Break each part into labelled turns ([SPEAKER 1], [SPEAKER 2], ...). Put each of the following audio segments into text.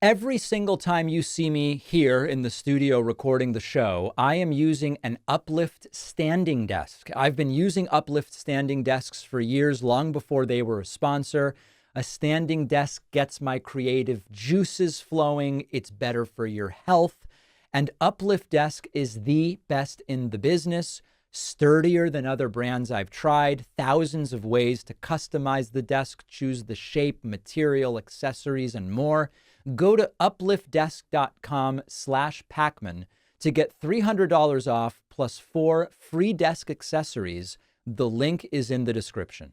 [SPEAKER 1] Every single time you see me here in the studio recording the show, I am using an Uplift standing desk. I've been using Uplift standing desks for years, long before they were a sponsor. A standing desk gets my creative juices flowing. It's better for your health. And Uplift desk is the best in the business. Sturdier than other brands I've tried. Thousands of ways to customize the desk, choose the shape, material, accessories, and more. Go to upliftdesk.com/Pacman to get $300 off plus 4 free desk accessories. The link is in the description.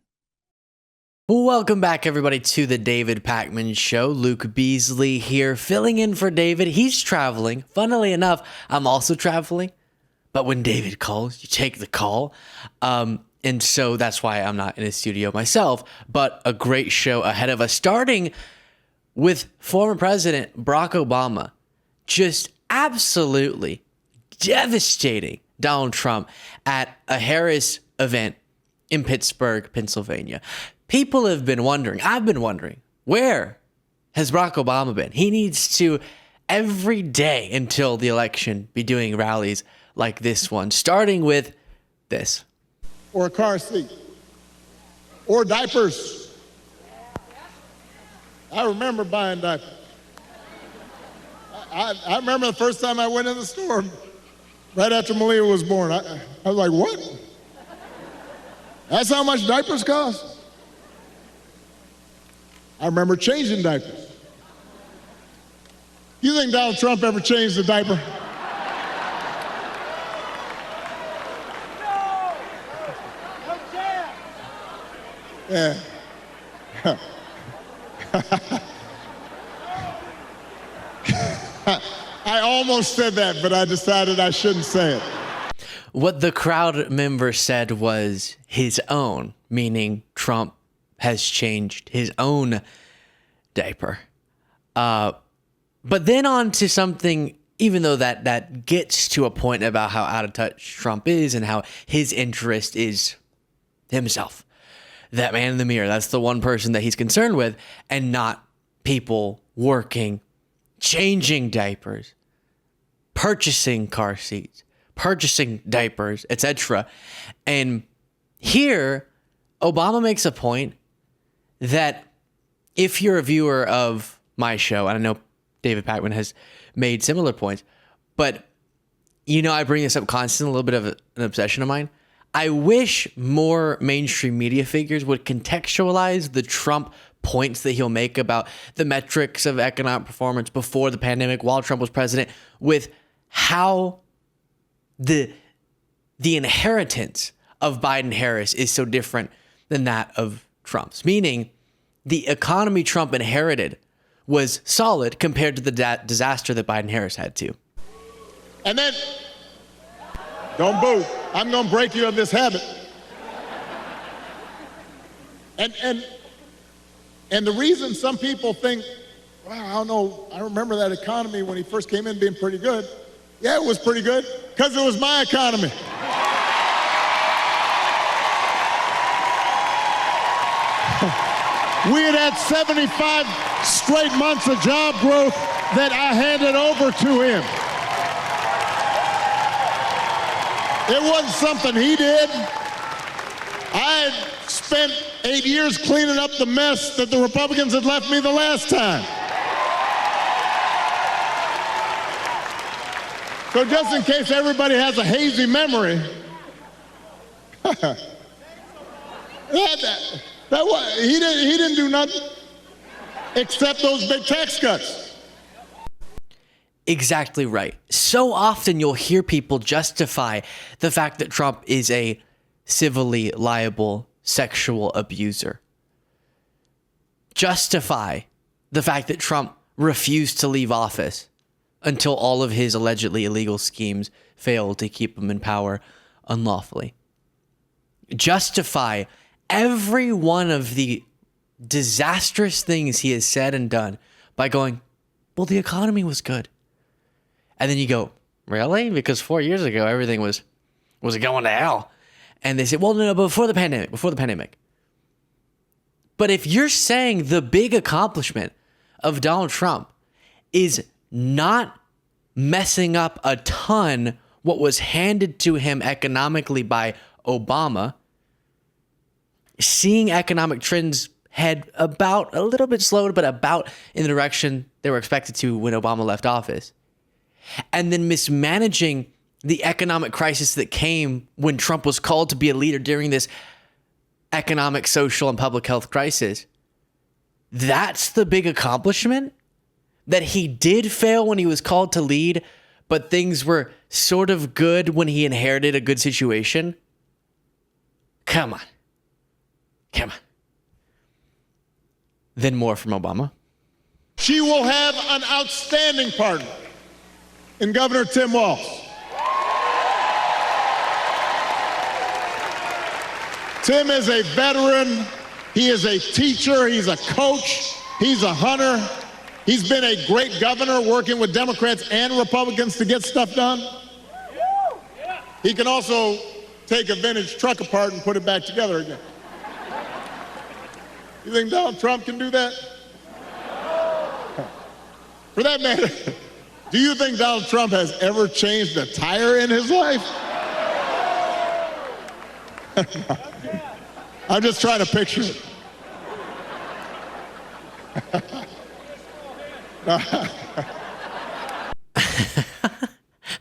[SPEAKER 2] Welcome back, everybody, to the David Pacman Show. Luke Beasley here, filling in for David. He's traveling. Funnily enough, I'm also traveling. But when David calls, you take the call. And so that's why I'm not in a studio myself. But a great show ahead of us, starting with former President Barack Obama just absolutely devastating Donald Trump at a Harris event in Pittsburgh, Pennsylvania. People have been wondering, I've been wondering, where has Barack Obama been? He needs to, every day until the election, be doing rallies like this one, starting with this.
[SPEAKER 3] Or a car seat. Or diapers. I remember buying diapers. I remember the first time I went in the store, right after Malia was born. I was like, what? That's how much diapers cost? I remember changing diapers. You think Donald Trump ever changed a diaper? Yeah. I almost said that, but I decided I shouldn't say it.
[SPEAKER 2] What the crowd member said was his own, meaning Trump has changed his own diaper. But then on to something, even though that gets to a point about how out of touch Trump is and how his interest is himself. That man in the mirror, that's the one person that he's concerned with, and not people working, changing diapers, purchasing car seats, purchasing diapers, etc. And here, Obama makes a point that if you're a viewer of my show, and I know David Pacman has made similar points, but you know I bring this up constantly, a little bit of an obsession of mine. I wish more mainstream media figures would contextualize the Trump points that he'll make about the metrics of economic performance before the pandemic, while Trump was president, with how the inheritance of Biden-Harris is so different than that of Trump's. Meaning, the economy Trump inherited was solid compared to the disaster that Biden-Harris had too.
[SPEAKER 3] And then, don't boo. I'm going to break you of this habit. And the reason some people think, wow, I don't know, I remember that economy when he first came in being pretty good. Yeah, it was pretty good, because it was my economy. We had 75 straight months of job growth that I handed over to him. It wasn't something he did. I had spent 8 years cleaning up the mess that the Republicans had left me the last time. So just in case everybody has a hazy memory, he didn't do nothing except those big tax cuts.
[SPEAKER 2] Exactly right. So often you'll hear people justify the fact that Trump is a civilly liable sexual abuser. Justify the fact that Trump refused to leave office until all of his allegedly illegal schemes failed to keep him in power unlawfully. Justify every one of the disastrous things he has said and done by going, well, the economy was good. And then you go, really? Because 4 years ago, everything was going to hell. And they say, well, no, before the pandemic. But if you're saying the big accomplishment of Donald Trump is not messing up a ton what was handed to him economically by Obama, seeing economic trends head about a little bit slow, but about in the direction they were expected to when Obama left office, and then mismanaging the economic crisis that came when Trump was called to be a leader during this economic, social, and public health crisis. That's the big accomplishment? That he did fail when he was called to lead, but things were sort of good when he inherited a good situation? Come on. Come on. Then more from Obama.
[SPEAKER 3] She will have an outstanding partner in Governor Tim Walz. Tim is a veteran. He is a teacher. He's a coach. He's a hunter. He's been a great governor working with Democrats and Republicans to get stuff done. He can also take a vintage truck apart and put it back together again. You think Donald Trump can do that? For that matter, do you think Donald Trump has ever changed a tire in his life? I'm just trying to picture it.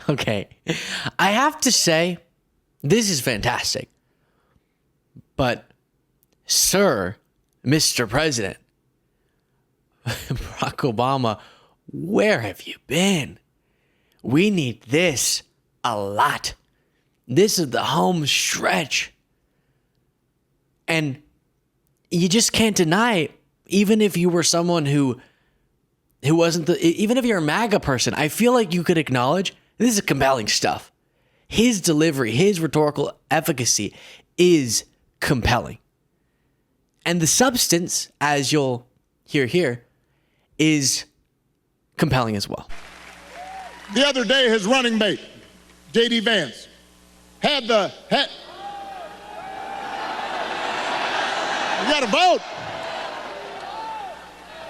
[SPEAKER 2] Okay. I have to say, this is fantastic. But, sir, Mr. President, Barack Obama, where have you been? We need this a lot. This is the home stretch. And you just can't deny, even if you were someone who wasn't even if you're a MAGA person, I feel like you could acknowledge this is compelling stuff. His delivery, his rhetorical efficacy is compelling. And the substance, as you'll hear here, is compelling as well.
[SPEAKER 3] The other day, his running mate, J.D. Vance, had you got to vote.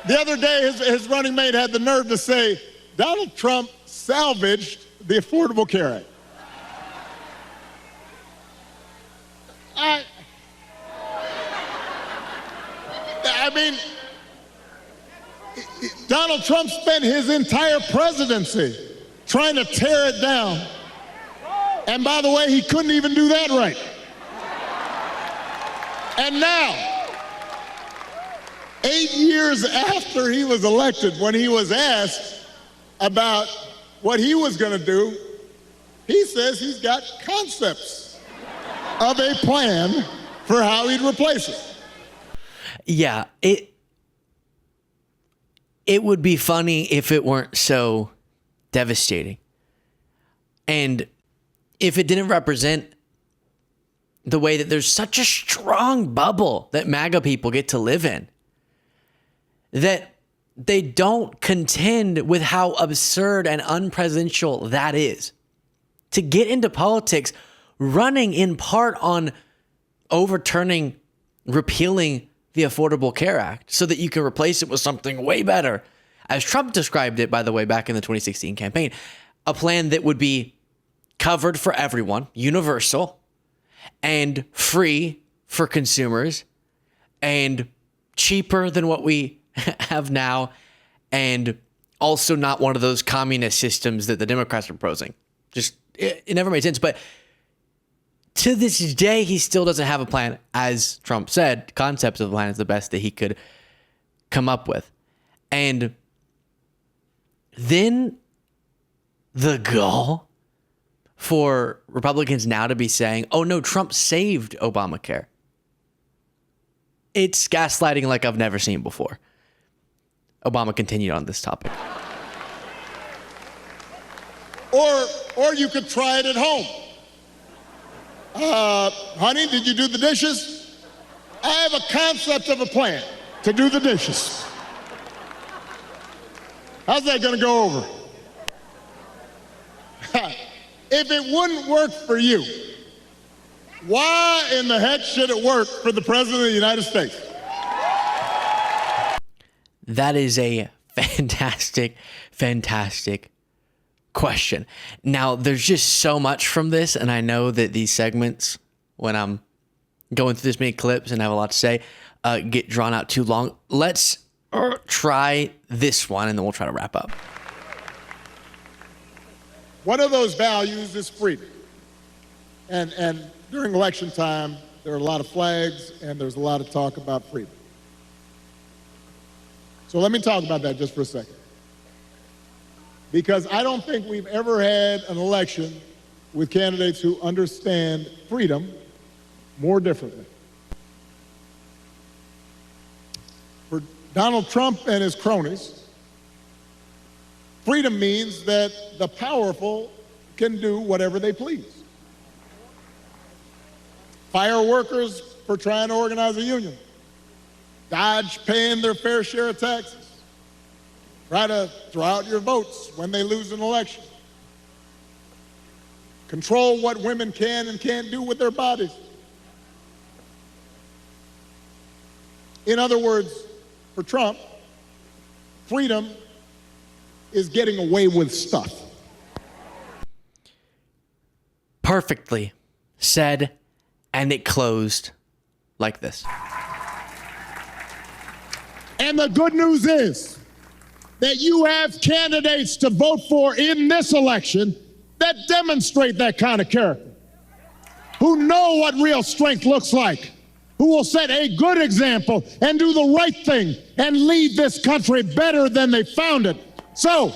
[SPEAKER 3] The other day, his running mate had the nerve to say, Donald Trump salvaged the Affordable Care Act. I mean, Donald Trump spent his entire presidency trying to tear it down. And by the way, he couldn't even do that right. And now, 8 years after he was elected, when he was asked about what he was going to do, he says he's got concepts of a plan for how he'd replace it.
[SPEAKER 2] Yeah, it would be funny if it weren't so devastating. And if it didn't represent the way that there's such a strong bubble that MAGA people get to live in, that they don't contend with how absurd and unpresidential that is. To get into politics running in part on overturning, repealing the Affordable Care Act so that you can replace it with something way better. As Trump described it, by the way, back in the 2016 campaign, a plan that would be covered for everyone, universal, and free for consumers, and cheaper than what we have now, and also not one of those communist systems that the Democrats are proposing. Just, it never made sense. But to this day, he still doesn't have a plan. As Trump said, concepts of the plan is the best that he could come up with. And then the gall for Republicans now to be saying, oh no, Trump saved Obamacare. It's gaslighting like I've never seen before. Obama continued on this topic.
[SPEAKER 3] Or you could try it at home. Honey, did you do the dishes? I have a concept of a plan to do the dishes. How's that going to go over? If it wouldn't work for you, why in the heck should it work for the President of the United States?
[SPEAKER 2] That is a fantastic, fantastic question. Now, there's just so much from this, and I know that these segments, when I'm going through this many clips and have a lot to say, get drawn out too long. Let's try this one, and then we'll try to wrap up.
[SPEAKER 3] One of those values is freedom. And during election time, there are a lot of flags, and there's a lot of talk about freedom. So let me talk about that just for a second. Because I don't think we've ever had an election with candidates who understand freedom more differently. For Donald Trump and his cronies, freedom means that the powerful can do whatever they please. Fire workers for trying to organize a union. Dodge paying their fair share of taxes. Try to throw out your votes when they lose an election. Control what women can and can't do with their bodies. In other words, for Trump, freedom is getting away with stuff.
[SPEAKER 2] Perfectly said, and it closed like this.
[SPEAKER 3] And the good news is that you have candidates to vote for in this election that demonstrate that kind of character, who know what real strength looks like, who will set a good example and do the right thing and lead this country better than they found it. So,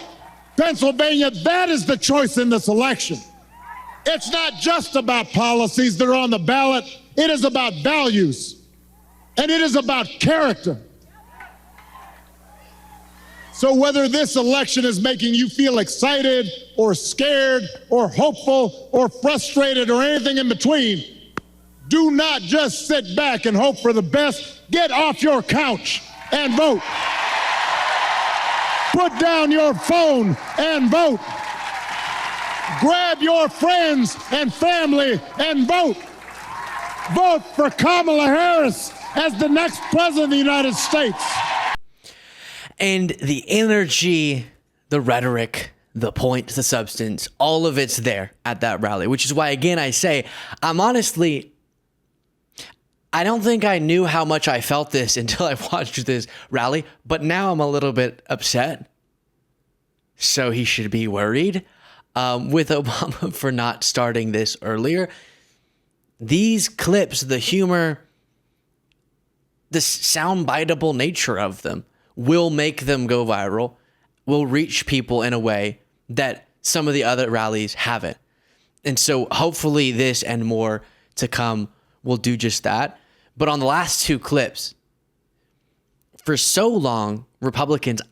[SPEAKER 3] Pennsylvania, that is the choice in this election. It's not just about policies that are on the ballot. It is about values, and it is about character. So whether this election is making you feel excited or scared or hopeful or frustrated or anything in between, do not just sit back and hope for the best. Get off your couch and vote. Put down your phone and vote. Grab your friends and family and vote. Vote for Kamala Harris as the next president of the United States.
[SPEAKER 2] And the energy, the rhetoric, the point, the substance, all of it's there at that rally, which is why, again, I say, I don't think I knew how much I felt this until I watched this rally, but now I'm a little bit upset. So he should be worried with Obama for not starting this earlier. These clips, the humor, the soundbiteable nature of them will make them go viral, will reach people in a way that some of the other rallies haven't. And so hopefully this and more to come will do just that. But on the last two clips, for so long, Republicans,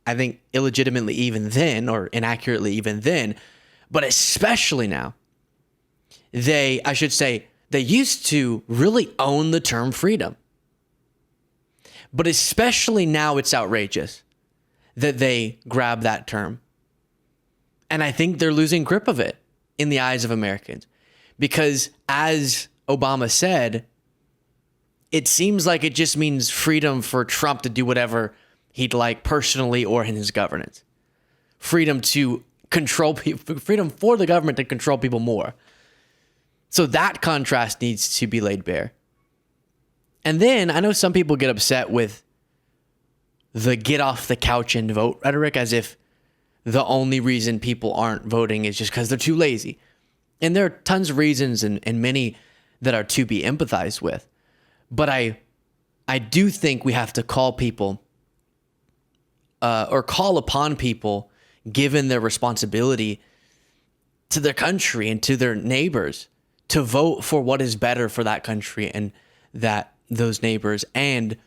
[SPEAKER 2] I think illegitimately even then, or inaccurately even then, but especially now, they used to really own the term freedom. But especially now it's outrageous that they grab that term. And I think they're losing grip of it in the eyes of Americans. Because as Obama said, it seems like it just means freedom for Trump to do whatever he'd like personally or in his governance. Freedom to control people, freedom for the government to control people more. So that contrast needs to be laid bare. And then I know some people get upset with the get off the couch and vote rhetoric as if the only reason people aren't voting is just because they're too lazy. And there are tons of reasons and many that are to be empathized with. But I do think we have to call people or call upon people, given their responsibility to their country and to their neighbors, to vote for what is better for that country and those neighbors and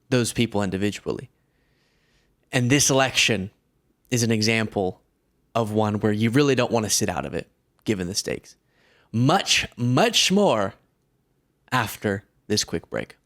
[SPEAKER 2] those people individually. And this election is an example of one where you really don't want to sit out of it, given the stakes. Much, much more after this quick break.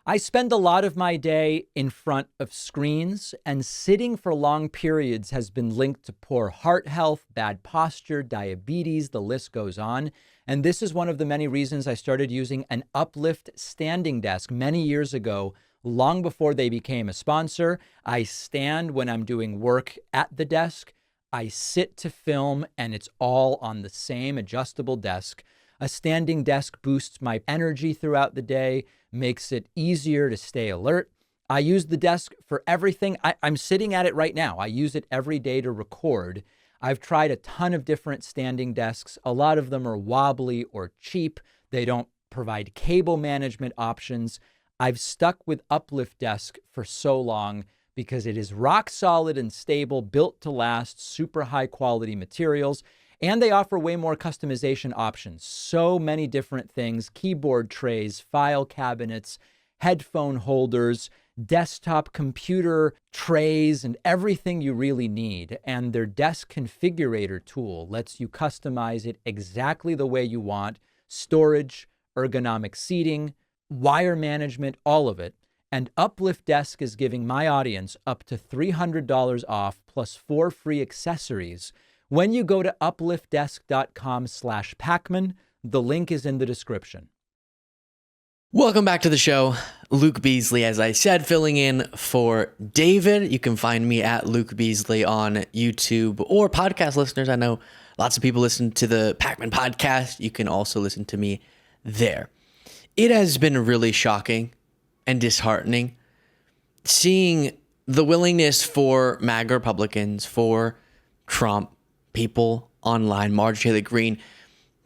[SPEAKER 1] I spend a lot of my day in front of screens, and sitting for long periods has been linked to poor heart health, bad posture, diabetes, the list goes on. And this is one of the many reasons I started using an uplift standing desk many years ago, long before they became a sponsor. I stand when I'm doing work at the desk. I sit to film, and it's all on the same adjustable desk. A standing desk boosts my energy throughout the day, makes it easier to stay alert. I use the desk for everything. I'm sitting at it right now. I use it every day to record. I've tried a ton of different standing desks. A lot of them are wobbly or cheap. They don't provide cable management options. I've stuck with Uplift Desk for so long because it is rock solid and stable, built to last, super high quality materials, and they offer way more customization options. So many different things: keyboard trays, file cabinets, headphone holders, desktop computer trays, and everything you really need. And their desk configurator tool lets you customize it exactly the way you want: storage, ergonomic seating, wire management, all of it. And Uplift Desk is giving my audience up to $300 off plus 4 free accessories when you go to upliftdesk.com/Pacman. The link is in the description.
[SPEAKER 2] Welcome back to the show. Luke Beasley, as I said, filling in for David. You can find me at Luke Beasley on YouTube, or podcast listeners, I know lots of people listen to the Pacman podcast. You can also listen to me there. It has been really shocking and disheartening seeing the willingness for MAGA Republicans, for Trump, people online, Marjorie Taylor Greene,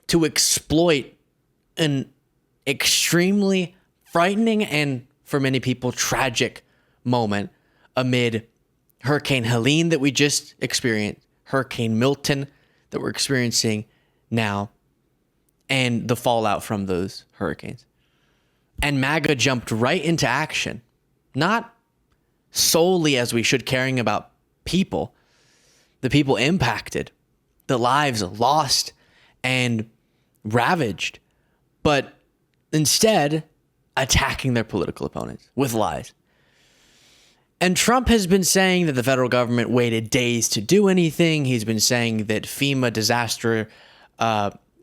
[SPEAKER 2] to exploit an extremely frightening and, for many people, tragic moment amid Hurricane Helene that we just experienced, Hurricane Milton that we're experiencing now, and the fallout from those hurricanes. And MAGA jumped right into action, not solely, as we should, caring about people, the people impacted, the lives lost and ravaged, but instead attacking their political opponents with lies. And Trump has been saying that the federal government waited days to do anything. He's been saying that FEMA disaster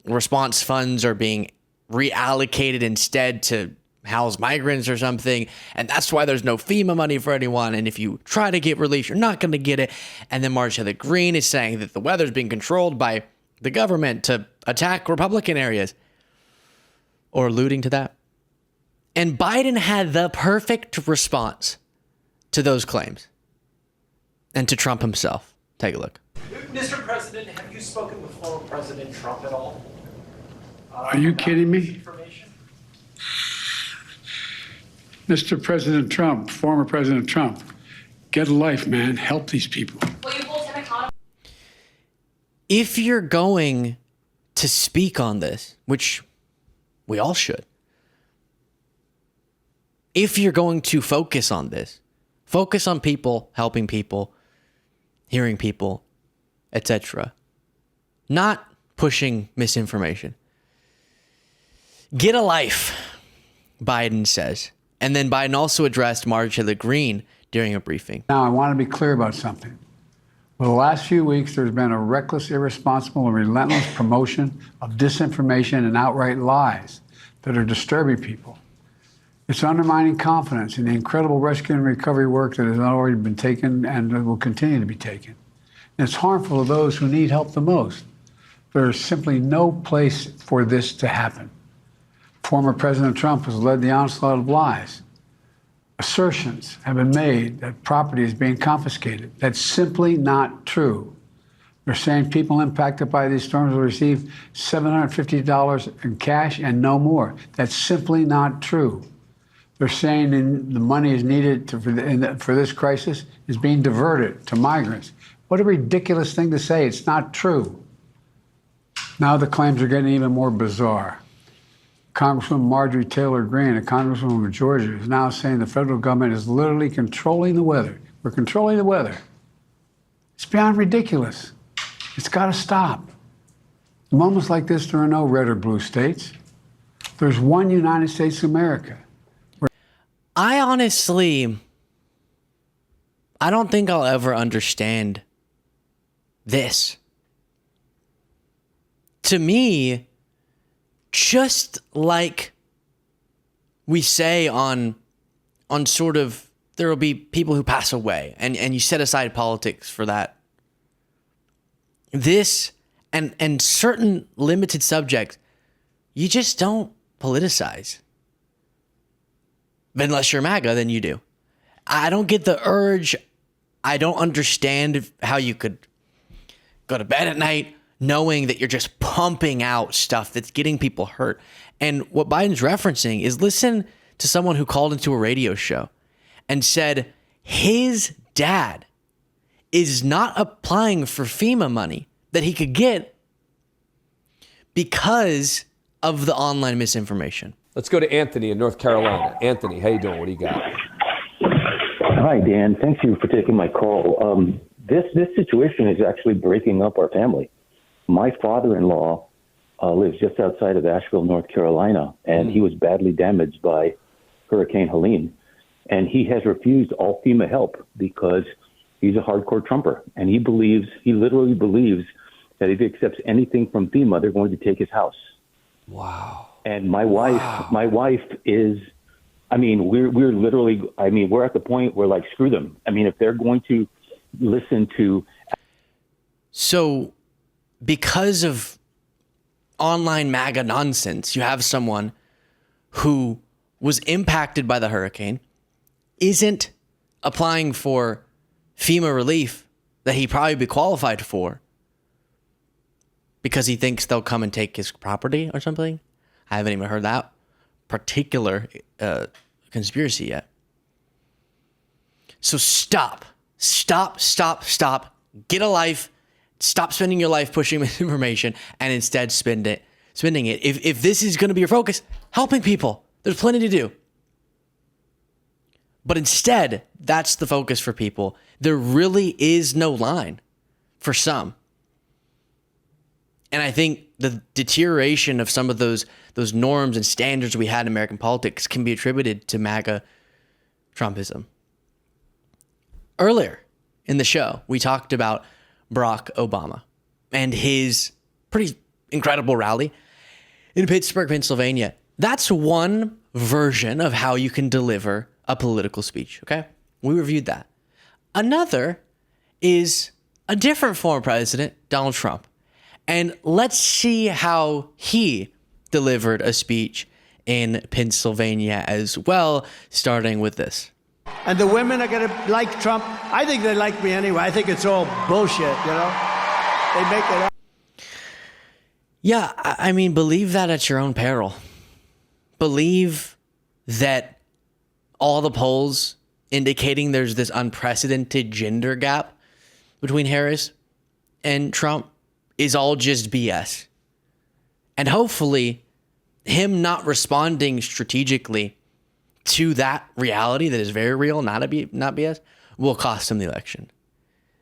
[SPEAKER 2] response funds are being reallocated instead to house migrants or something, and that's why there's no FEMA money for anyone, and if you try to get relief, you're not going to get it. And then Marjorie Taylor Greene is saying that the weather's being controlled by the government to attack Republican areas, or alluding to that. And Biden had the perfect response to those claims, and to Trump himself. Take a look.
[SPEAKER 4] Mr. President, have you spoken with former President Trump at all?
[SPEAKER 5] Are you kidding me? Mr. President Trump, former President Trump, get a life, man. Help these people.
[SPEAKER 2] If you're going to speak on this, which we all should, if you're going to focus on this, focus on people, helping people, hearing people, etc., not pushing misinformation. Get a life, Biden says. And then Biden also addressed Marjorie Taylor Greene during a briefing.
[SPEAKER 5] Now, I want to be clear about something. For the last few weeks, there's been a reckless, irresponsible, and relentless promotion of disinformation and outright lies that are disturbing people. It's undermining confidence in the incredible rescue and recovery work that has already been taken and will continue to be taken. And it's harmful to those who need help the most. There's simply no place for this to happen. Former President Trump has led the onslaught of lies. Assertions have been made that property is being confiscated. That's simply not true. They're saying people impacted by these storms will receive $750 in cash and no more. That's simply not true. They're saying the money is needed for this crisis is being diverted to migrants. What a ridiculous thing to say. It's not true. Now the claims are getting even more bizarre. Congresswoman Marjorie Taylor Greene, a congresswoman of Georgia, is now saying the federal government is literally controlling the weather. We're controlling the weather. It's beyond ridiculous. It's got to stop. In moments like this, there are no red or blue states. There's one United States of America.
[SPEAKER 2] I honestly, I don't think I'll ever understand this. To me, just like we say on on sort of, there will be people who pass away, and you set aside politics for that. This and certain limited subjects, you just don't politicize. Unless you're MAGA, then you do. I don't get the urge. I don't understand how you could go to bed at night knowing that you're just pumping out stuff that's getting people hurt. And what Biden's referencing is, listen to someone who called into a radio show and said his dad is not applying for FEMA money that he could get because of the online misinformation.
[SPEAKER 6] Let's go to Anthony in North Carolina. Anthony, how you doing? What do you got?
[SPEAKER 7] Hi, Dan. Thank you for taking my call. This situation is actually breaking up our family. My father-in-law lives just outside of Asheville, North Carolina, and he was badly damaged by Hurricane Helene. And he has refused all FEMA help because he's a hardcore Trumper. And he literally believes that if he accepts anything from FEMA, they're going to take his house.
[SPEAKER 6] Wow.
[SPEAKER 7] And my wife is, we're literally, we're at the point where, like, screw them. I mean, if they're going to listen to.
[SPEAKER 2] So because of online MAGA nonsense, you have someone who was impacted by the hurricane, isn't applying for FEMA relief that he probably be qualified for because he thinks they'll come and take his property or something. I haven't even heard that particular conspiracy yet. So stop. Get a life. Stop spending your life pushing misinformation and instead spending it. If this is going to be your focus, helping people, there's plenty to do. But instead, that's the focus for people. There really is no line for some. And I think the deterioration of some of those norms and standards we had in American politics can be attributed to MAGA Trumpism. Earlier in the show, we talked about Barack Obama and his pretty incredible rally in Pittsburgh, Pennsylvania. That's one version of how you can deliver a political speech, okay? We reviewed that. Another is a different former president, Donald Trump. And let's see how he delivered a speech in Pennsylvania as well, starting with this.
[SPEAKER 8] And the women are going to like Trump. I think they like me anyway. I think it's all bullshit, you know? They make it up.
[SPEAKER 2] Yeah, I mean, believe that at your own peril. Believe that all the polls indicating there's this unprecedented gender gap between Harris and Trump is all just BS. And hopefully, him not responding strategically to that reality that is very real, not BS, will cost him the election.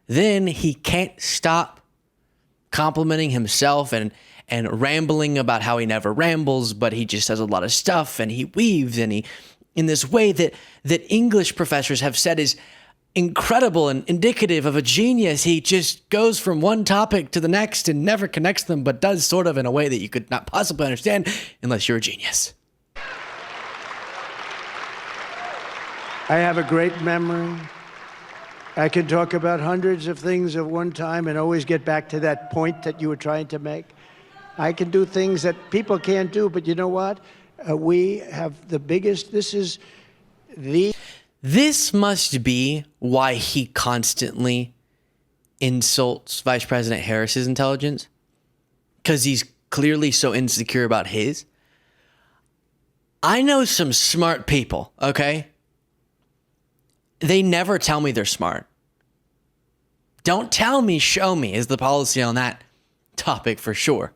[SPEAKER 2] Then he can't stop complimenting himself and rambling about how he never rambles, but he just says a lot of stuff and he weaves and he in this way that English professors have said is incredible and indicative of a genius. He just goes from one topic to the next and never connects them, but does sort of in a way that you could not possibly understand unless you're a genius.
[SPEAKER 8] I have a great memory. I can talk about hundreds of things at one time and always get back to that point that you were trying to make. I can do things that people can't do, but you know what? We have the biggest, This
[SPEAKER 2] must be why he constantly insults Vice President Harris's intelligence, because he's clearly so insecure about his. I know some smart people, okay? They never tell me they're smart. Don't tell me, show me is the policy on that topic for sure.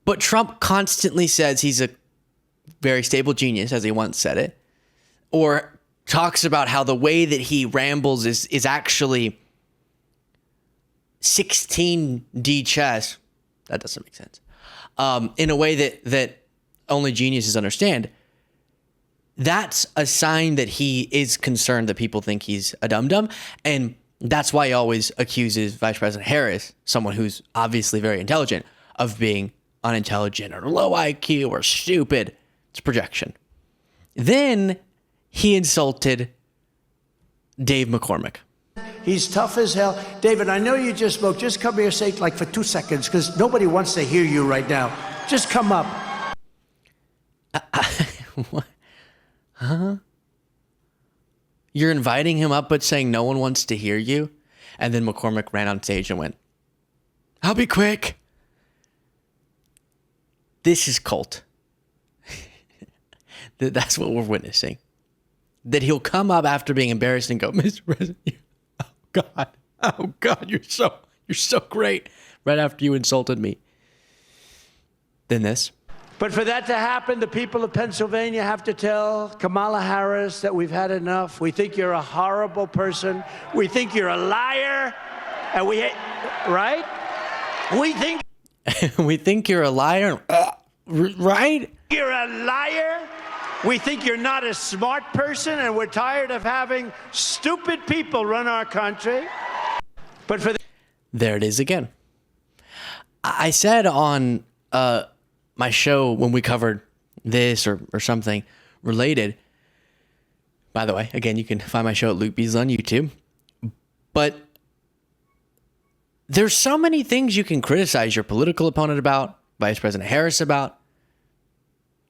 [SPEAKER 2] But Trump constantly says he's a very stable genius, as he once said it, or talks about how the way that he rambles is actually 16D chess. That doesn't make sense. In a way that only geniuses understand. That's a sign that he is concerned that people think he's a dum-dum. And that's why he always accuses Vice President Harris, someone who's obviously very intelligent, of being unintelligent or low IQ or stupid. It's projection. Then he insulted Dave McCormick.
[SPEAKER 8] He's tough as hell. David, I know you just spoke. Just come here, say like for 2 seconds, because nobody wants to hear you right now. Just come up.
[SPEAKER 2] What? Huh? You're inviting him up, but saying no one wants to hear you? And then McCormick ran on stage and went, I'll be quick. This is cult. That's what we're witnessing. That he'll come up after being embarrassed and go, Mr. President, oh God, you're so great. Right after you insulted me. Then this.
[SPEAKER 8] But for that to happen, the people of Pennsylvania have to tell Kamala Harris that we've had enough. We think you're a horrible person. We think you're a liar. And right? We think
[SPEAKER 2] we think you're a liar. Right?
[SPEAKER 8] You're a liar. We think you're not a smart person, and we're tired of having stupid people run our country. But for
[SPEAKER 2] there it is again. I said on my show when we covered this or something related. By the way, again, you can find my show at Luke Beasley on YouTube. But there's so many things you can criticize your political opponent about, Vice President Harris about.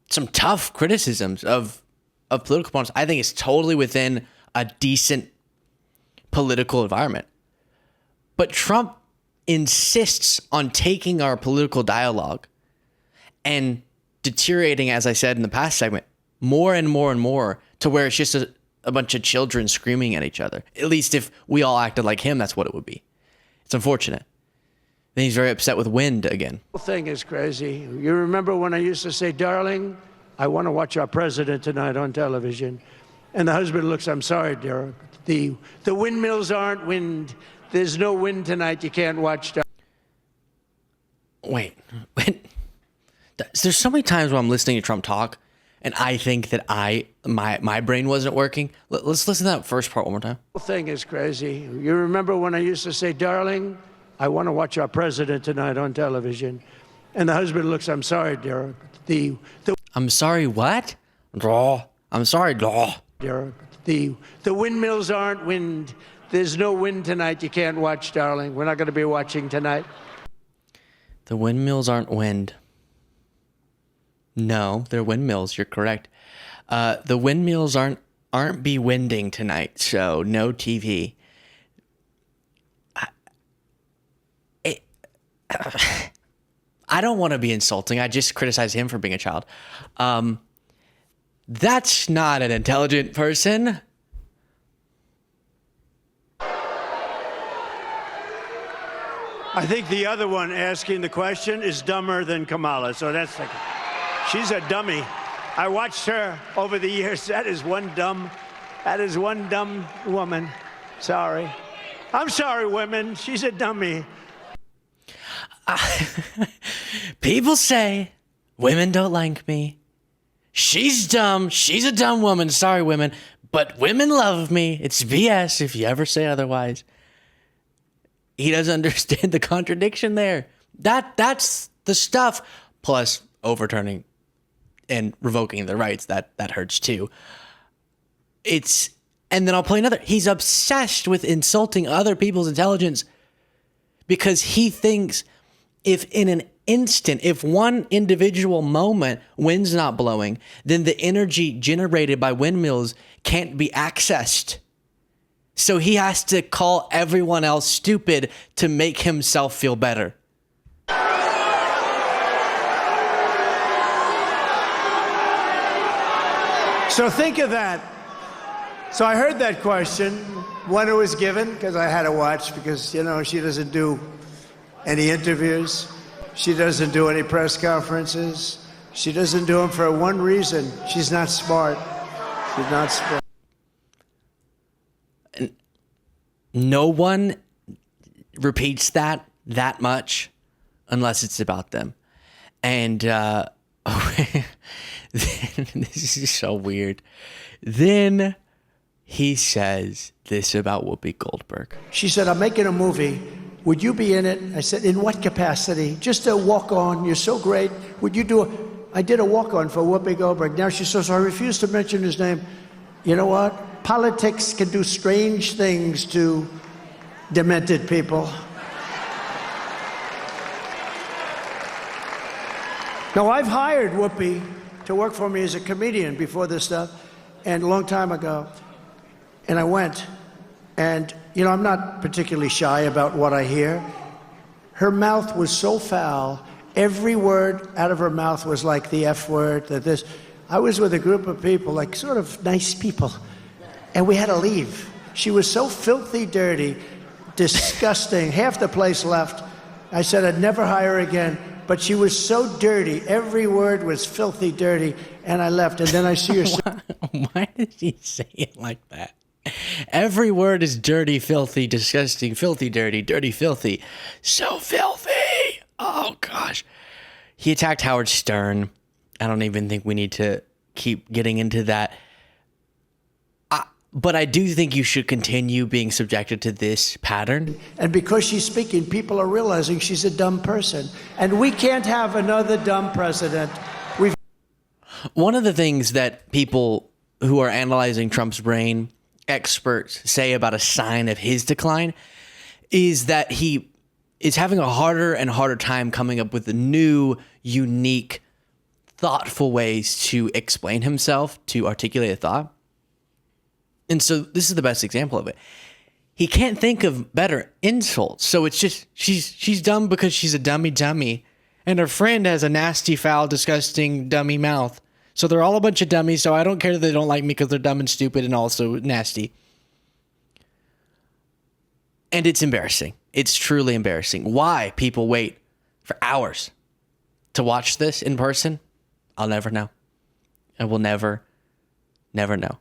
[SPEAKER 2] Some tough criticisms of political opponents. I think it's totally within a decent political environment. But Trump insists on taking our political dialogue and deteriorating, as I said in the past segment, more and more and more to where it's just a bunch of children screaming at each other. At least if we all acted like him, that's what it would be. It's unfortunate. Then he's very upset with wind again.
[SPEAKER 8] The whole thing is crazy. You remember when I used to say, darling, I want to watch our president tonight on television. And the husband looks, I'm sorry, dear. The windmills aren't wind. There's no wind tonight. You can't watch.
[SPEAKER 2] Wait. There's so many times when I'm listening to Trump talk and I think that my brain wasn't working. Let's listen to that first part one more time.
[SPEAKER 8] The whole thing is crazy. You remember when I used to say, darling, I want to watch our president tonight on television. And the husband looks, I'm sorry, dear.
[SPEAKER 2] I'm sorry, what? I'm sorry,
[SPEAKER 8] dear. The windmills aren't wind. There's no wind tonight. You can't watch, darling. We're not going to be watching tonight.
[SPEAKER 2] The windmills aren't wind. No, they're windmills. You're correct. The windmills aren't be winding tonight, so no TV. I don't want to be insulting. I just criticize him for being a child. That's not an intelligent person.
[SPEAKER 8] I think the other one asking the question is dumber than Kamala. So she's a dummy. I watched her over the years. That is one dumb woman. Sorry. I'm sorry, women. She's a dummy.
[SPEAKER 2] People say women don't like me. She's dumb. She's a dumb woman. Sorry, women. But women love me. It's BS if you ever say otherwise. He doesn't understand the contradiction there. That's the stuff. Plus overturning and revoking the rights. That hurts too. And then I'll play another. He's obsessed with insulting other people's intelligence because he thinks if in an instant, if one individual moment wind's not blowing, then the energy generated by windmills can't be accessed. So he has to call everyone else stupid to make himself feel better.
[SPEAKER 8] So think of that. So I heard that question when it was given, because I had to watch, because, she doesn't do any interviews. She doesn't do any press conferences. She doesn't do them for one reason. She's not smart. She's not smart.
[SPEAKER 2] No one repeats that much unless it's about them. And this is so weird. Then he says this about Whoopi Goldberg.
[SPEAKER 8] She said, I'm making a movie. Would you be in it? I said, in what capacity? Just a walk-on. You're so great. Would you do I did a walk-on for Whoopi Goldberg. Now she says, I refuse to mention his name. You know what? Politics can do strange things to demented people. No, I've hired Whoopi to work for me as a comedian before this stuff, and a long time ago. And I went, and, I'm not particularly shy about what I hear. Her mouth was so foul, every word out of her mouth was like the F word, that this. I was with a group of people, like sort of nice people, and we had to leave. She was so filthy dirty, disgusting, half the place left. I said I'd never hire her again, but she was so dirty, every word was filthy dirty, and I left, and then I see her.
[SPEAKER 2] Why did he say it like that? Every word is dirty, filthy, disgusting, filthy, dirty, filthy. So filthy! Oh, gosh. He attacked Howard Stern. I don't even think we need to keep getting into that. But I do think you should continue being subjected to this pattern.
[SPEAKER 8] And because she's speaking, people are realizing she's a dumb person. And we can't have another dumb president.
[SPEAKER 2] One of the things that people who are analyzing Trump's brain, experts, say about a sign of his decline is that he is having a harder and harder time coming up with new, unique, thoughtful ways to explain himself, to articulate a thought. And so this is the best example of it. He can't think of better insults. So it's just, she's dumb because she's a dummy, and her friend has a nasty, foul, disgusting, dummy mouth. So they're all a bunch of dummies, so I don't care that they don't like me because they're dumb and stupid and also nasty. And it's embarrassing. It's truly embarrassing. Why people wait for hours to watch this in person, I'll never know. I will never know.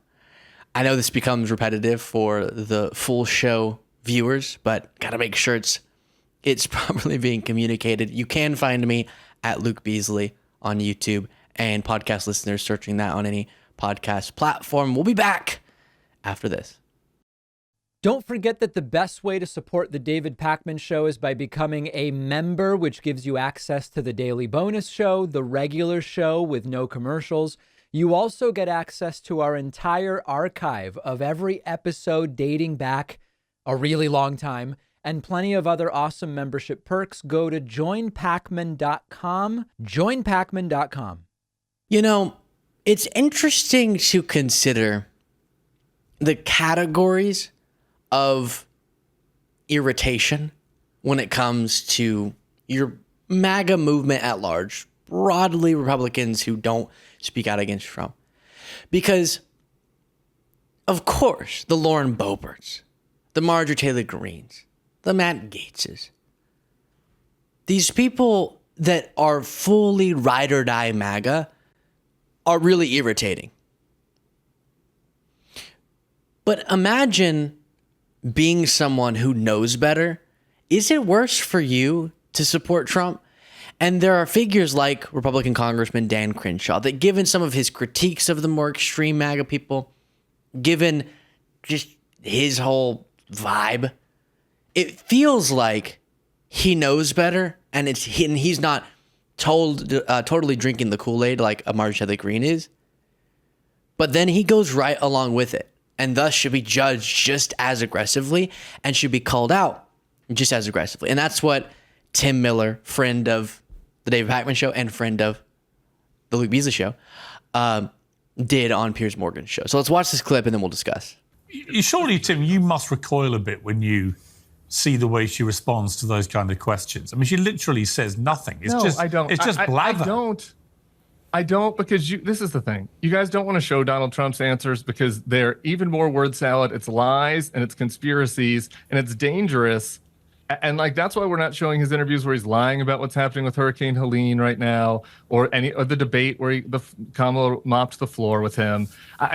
[SPEAKER 2] I know this becomes repetitive for the full show viewers, but got to make sure it's properly being communicated. You can find me at Luke Beasley on YouTube, and podcast listeners searching that on any podcast platform. We'll be back after this.
[SPEAKER 1] Don't forget that the best way to support the David Pakman Show is by becoming a member, which gives you access to the daily bonus show, the regular show with no commercials. You also get access to our entire archive of every episode dating back a really long time, and plenty of other awesome membership perks. Go to joinpakman.com, joinpakman.com.
[SPEAKER 2] It's interesting to consider the categories of irritation when it comes to your MAGA movement at large, broadly Republicans who don't speak out against Trump. Because, of course, the Lauren Boeberts, the Marjorie Taylor Greens, the Matt Gaetzes, these people that are fully ride or die MAGA are really irritating. But imagine being someone who knows better. Is it worse for you to support Trump? And there are figures like Republican Congressman Dan Crenshaw that, given some of his critiques of the more extreme MAGA people, given just his whole vibe, it feels like he knows better, and he's not totally drinking the Kool-Aid like a Marjorie Taylor Greene is. But then he goes right along with it, and thus should be judged just as aggressively and should be called out just as aggressively. And that's what Tim Miller, friend of the David Pakman Show and friend of the Luke Beasley Show, did on Piers Morgan's show. So let's watch this clip and then we'll discuss.
[SPEAKER 9] Surely, Tim, you must recoil a bit when you see the way she responds to those kind of questions. I mean, she literally says nothing.
[SPEAKER 10] I don't.
[SPEAKER 9] It's just blather.
[SPEAKER 10] I don't, because this is the thing. You guys don't want to show Donald Trump's answers because they're even more word salad. It's lies and it's conspiracies and it's dangerous. And that's why we're not showing his interviews where he's lying about what's happening with Hurricane Helene right now, or the debate where Kamala mopped the floor with him.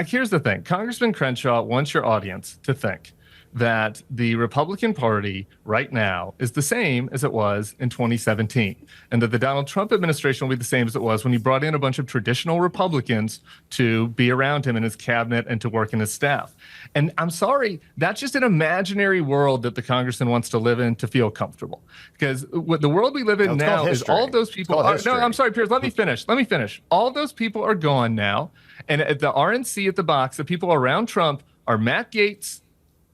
[SPEAKER 10] Here's the thing. Congressman Crenshaw wants your audience to think that the Republican Party right now is the same as it was in 2017, and that the Donald Trump administration will be the same as it was when he brought in a bunch of traditional Republicans to be around him in his cabinet and to work in his staff. And I'm sorry, that's just an imaginary world that the congressman wants to live in to feel comfortable. Because what the world we live in now is all of those people are, no, I'm sorry, Piers, let me finish. All of those people are gone now. And at the RNC at the box, the people around Trump are Matt Gaetz,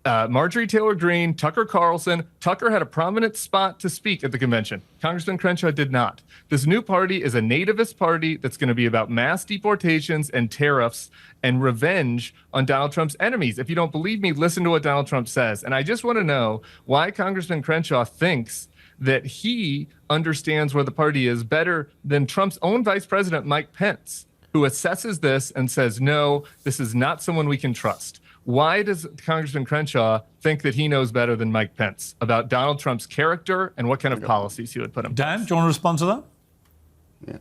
[SPEAKER 10] Marjorie Taylor Greene, Tucker Carlson. Tucker had a prominent spot to speak at the convention. Congressman Crenshaw did not. This new party is a nativist party that's going to be about mass deportations and tariffs and revenge on Donald Trump's enemies. If you don't believe me, listen to what Donald Trump says. And I just want to know why Congressman Crenshaw thinks that he understands where the party is better than Trump's own Vice President, Mike Pence, who assesses this and says, no, this is not someone we can trust. Why does Congressman Crenshaw think that he knows better than Mike Pence about Donald Trump's character and what kind of policies he would put in place?
[SPEAKER 9] Dan, do you want to respond to that?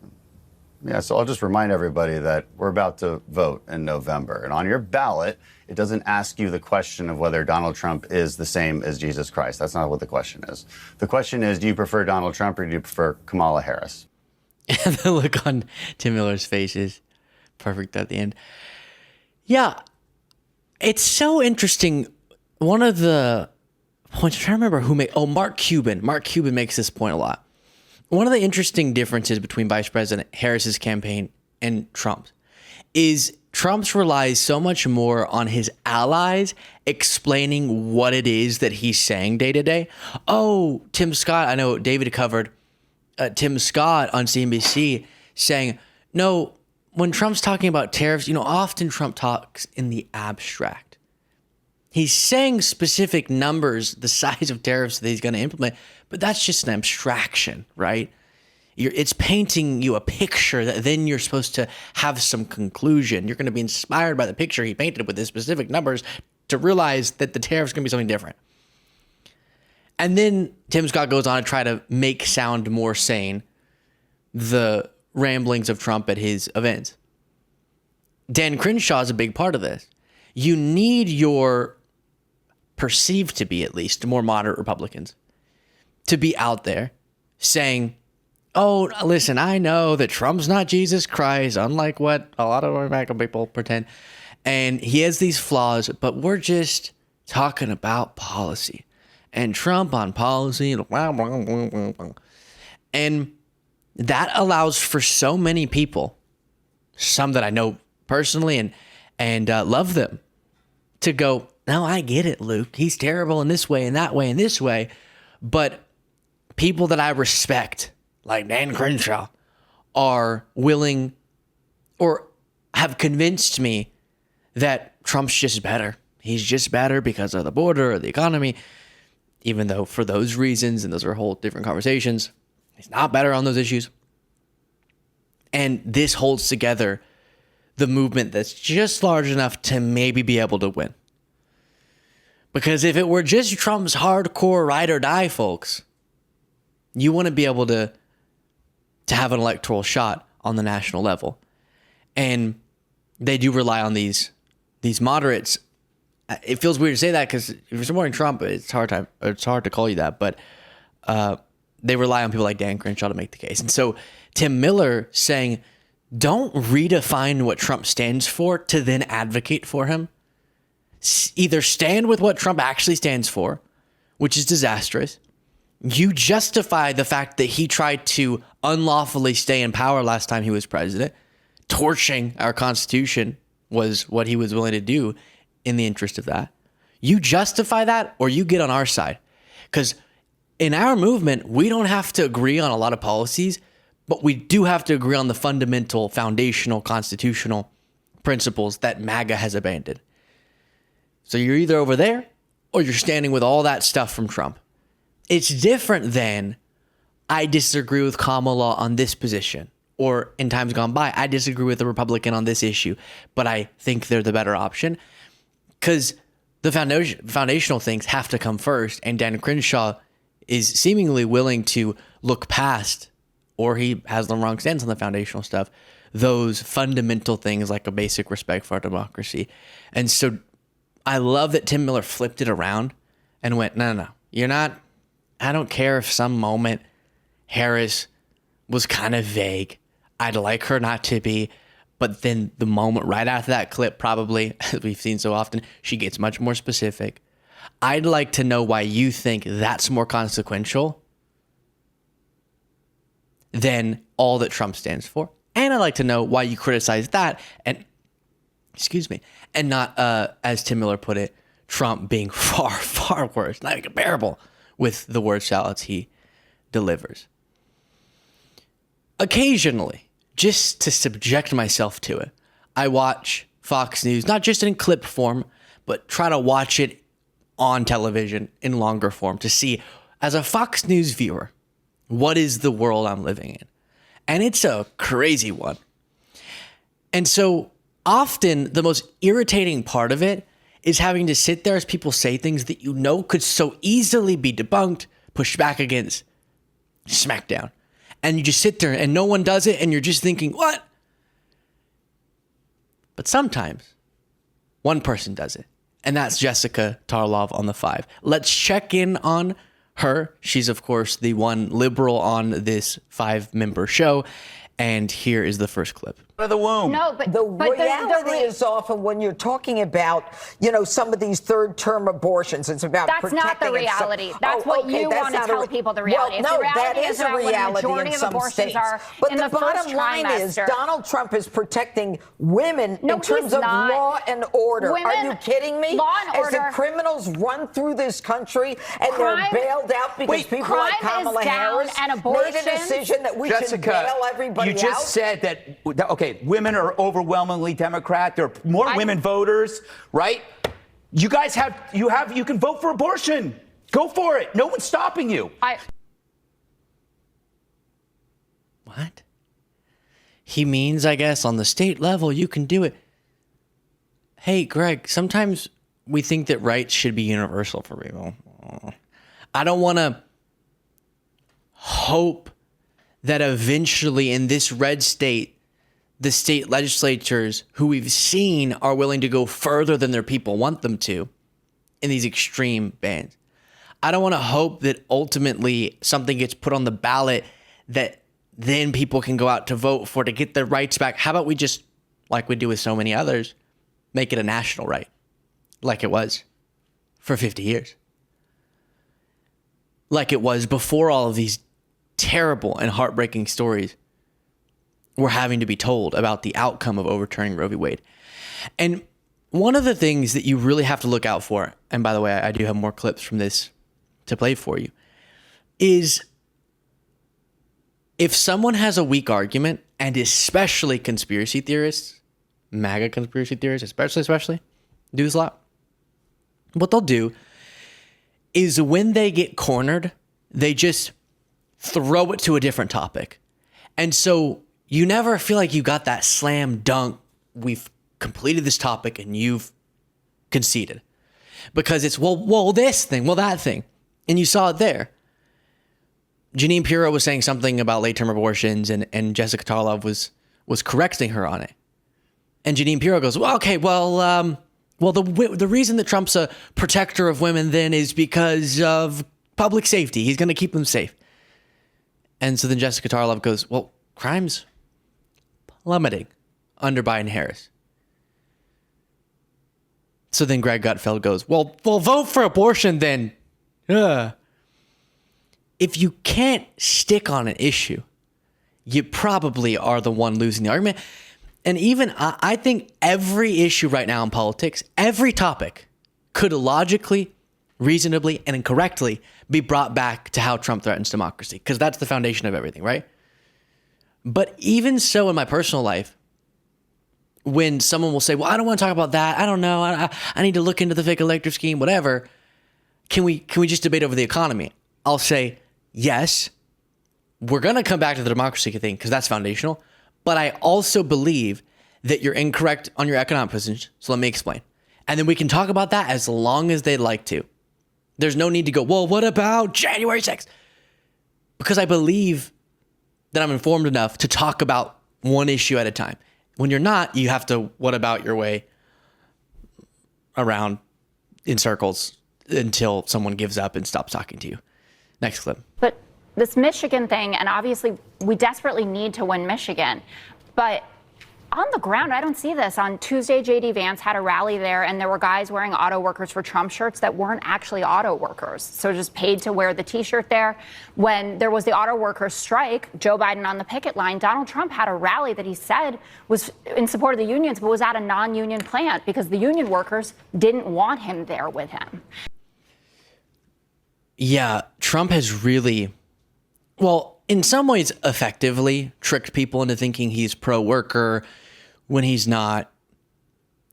[SPEAKER 11] Yeah, so I'll just remind everybody that we're about to vote in November. And on your ballot, it doesn't ask you the question of whether Donald Trump is the same as Jesus Christ. That's not what the question is. The question is, do you prefer Donald Trump or do you prefer Kamala Harris?
[SPEAKER 2] And the look on Tim Miller's face is perfect at the end. Yeah. It's so interesting. One of the points, I'm trying to remember who made, Mark Cuban. Mark Cuban makes this point a lot. One of the interesting differences between Vice President Harris's campaign and Trump's is Trump's relies so much more on his allies explaining what it is that he's saying day to day. Oh, Tim Scott, I know David covered Tim Scott on CNBC saying, no, when Trump's talking about tariffs, often Trump talks in the abstract. He's saying specific numbers, the size of tariffs that he's going to implement, but that's just an abstraction, right? It's painting you a picture that then you're supposed to have some conclusion. You're going to be inspired by the picture he painted with his specific numbers to realize that the tariff's going to be something different. And then Tim Scott goes on to try to make sound more sane the ramblings of Trump at his events. Dan Crenshaw is a big part of this. You need your perceived to be, at least, more moderate Republicans to be out there saying, oh, listen, I know that Trump's not Jesus Christ, unlike what a lot of American people pretend. And he has these flaws, but we're just talking about policy. And Trump on policy. And that allows for so many people, some that I know personally and love them, to go, no, I get it, Luke. He's terrible in this way and that way and this way. But people that I respect, like Dan Crenshaw, are willing or have convinced me that Trump's just better. He's just better because of the border or the economy, even though for those reasons, and those are whole different conversations, he's not better on those issues. And this holds together the movement that's just large enough to maybe be able to win. Because if it were just Trump's hardcore ride or die folks, you wouldn't be able to have an electoral shot on the national level. And they do rely on these moderates. It feels weird to say that because if you're supporting Trump, it's hard to call you that. But they rely on people like Dan Crenshaw to make the case. And so Tim Miller saying, don't redefine what Trump stands for to then advocate for him. Either stand with what Trump actually stands for, which is disastrous. You justify the fact that he tried to unlawfully stay in power last time he was president. Torching our Constitution was what he was willing to do in the interest of that. You justify that or you get on our side. Because in our movement, we don't have to agree on a lot of policies, but we do have to agree on the fundamental, foundational, constitutional principles that MAGA has abandoned. So you're either over there or you're standing with all that stuff from Trump. It's different than I disagree with Kamala on this position, or in times gone by, I disagree with the Republican on this issue, but I think they're the better option. Because the foundational things have to come first, and Dan Crenshaw is seemingly willing to look past, or he has the wrong stance on the foundational stuff, those fundamental things like a basic respect for our democracy. And so I love that Tim Miller flipped it around and went, no, you're not. I don't care if some moment Harris was kind of vague. I'd like her not to be. But then the moment right after that clip, probably, as we've seen so often, she gets much more specific. I'd like to know why you think that's more consequential than all that Trump stands for. And I'd like to know why you criticize that and not, as Tim Miller put it, Trump being far, far worse, not even comparable with the word salads he delivers. Occasionally, just to subject myself to it, I watch Fox News, not just in clip form, but try to watch it on television in longer form to see, as a Fox News viewer, what is the world I'm living in? And it's a crazy one. And so often the most irritating part of it is having to sit there as people say things that you know could so easily be debunked, pushed back against, smacked down. And you just sit there and no one does it and you're just thinking, what? But sometimes one person does it. And that's Jessica Tarlov on the 5. Let's check in on her. She's, of course, the one liberal on this 5-member show. And here is the first clip.
[SPEAKER 12] Of the womb.
[SPEAKER 13] No, but
[SPEAKER 12] the reality is often when you're talking about, some of these third-term abortions, it's about
[SPEAKER 13] that's not the reality. That's what you want to tell people the reality is.
[SPEAKER 12] Well, no,
[SPEAKER 13] the reality
[SPEAKER 12] that is a reality in some states. But the bottom line is Donald Trump is protecting women in terms of law and order. Are you kidding me?
[SPEAKER 13] Law and order.
[SPEAKER 12] As the criminals run through this country and they're bailed out because people like Kamala Harris made a decision that we should bail everybody out.
[SPEAKER 14] You just said that, okay, women are overwhelmingly Democrat. There are more women voters, right? You guys you can vote for abortion. Go for it. No one's stopping you.
[SPEAKER 2] What? He means, I guess, on the state level, you can do it. Hey, Greg, sometimes we think that rights should be universal for people. I don't want to hope that eventually in this red state, the state legislatures who we've seen are willing to go further than their people want them to in these extreme bans. I don't want to hope that ultimately something gets put on the ballot that then people can go out to vote for to get their rights back. How about we just, like we do with so many others, make it a national right, like it was for 50 years. Like it was before all of these terrible and heartbreaking stories were having to be told about the outcome of overturning Roe v. Wade. And one of the things that you really have to look out for, and by the way, I do have more clips from this to play for you, is if someone has a weak argument, and especially conspiracy theorists, MAGA conspiracy theorists, especially, do this a lot. What they'll do is when they get cornered, they just throw it to a different topic. And so you never feel like you got that slam dunk, we've completed this topic and you've conceded. Because it's, well, this thing, well, that thing. And you saw it there. Jeanine Pirro was saying something about late-term abortions and Jessica Tarlov was correcting her on it. And Jeanine Pirro goes, the reason that Trump's a protector of women then is because of public safety. He's going to keep them safe. And so then Jessica Tarlov goes, well, crime's plummeting under Biden-Harris. So then Greg Gutfeld goes, well, vote for abortion then. If you can't stick on an issue, you probably are the one losing the argument. And even I think every issue right now in politics, every topic could logically, reasonably, and incorrectly be brought back to how Trump threatens democracy, because that's the foundation of everything, right? But even so in my personal life, when someone will say, well, I don't want to talk about that. I don't know. I need to look into the fake elector scheme, whatever. Can we just debate over the economy? I'll say, yes, we're going to come back to the democracy thing because that's foundational. But I also believe that you're incorrect on your economic position. So let me explain. And then we can talk about that as long as they'd like to. There's no need to go, well, what about January 6th? Because I believe that I'm informed enough to talk about one issue at a time. When you're not, you have to what about your way around in circles until someone gives up and stops talking to you. Next clip.
[SPEAKER 13] But this Michigan thing, and obviously we desperately need to win Michigan, but on the ground, I don't see this. On Tuesday, J.D. Vance had a rally there, and there were guys wearing auto workers for Trump shirts that weren't actually auto workers, so just paid to wear the T-shirt there. When there was the auto workers strike, Joe Biden on the picket line, Donald Trump had a rally that he said was in support of the unions, but was at a non-union plant because the union workers didn't want him there with him.
[SPEAKER 2] Yeah, Trump has really, well, in some ways effectively tricked people into thinking he's pro-worker when he's not.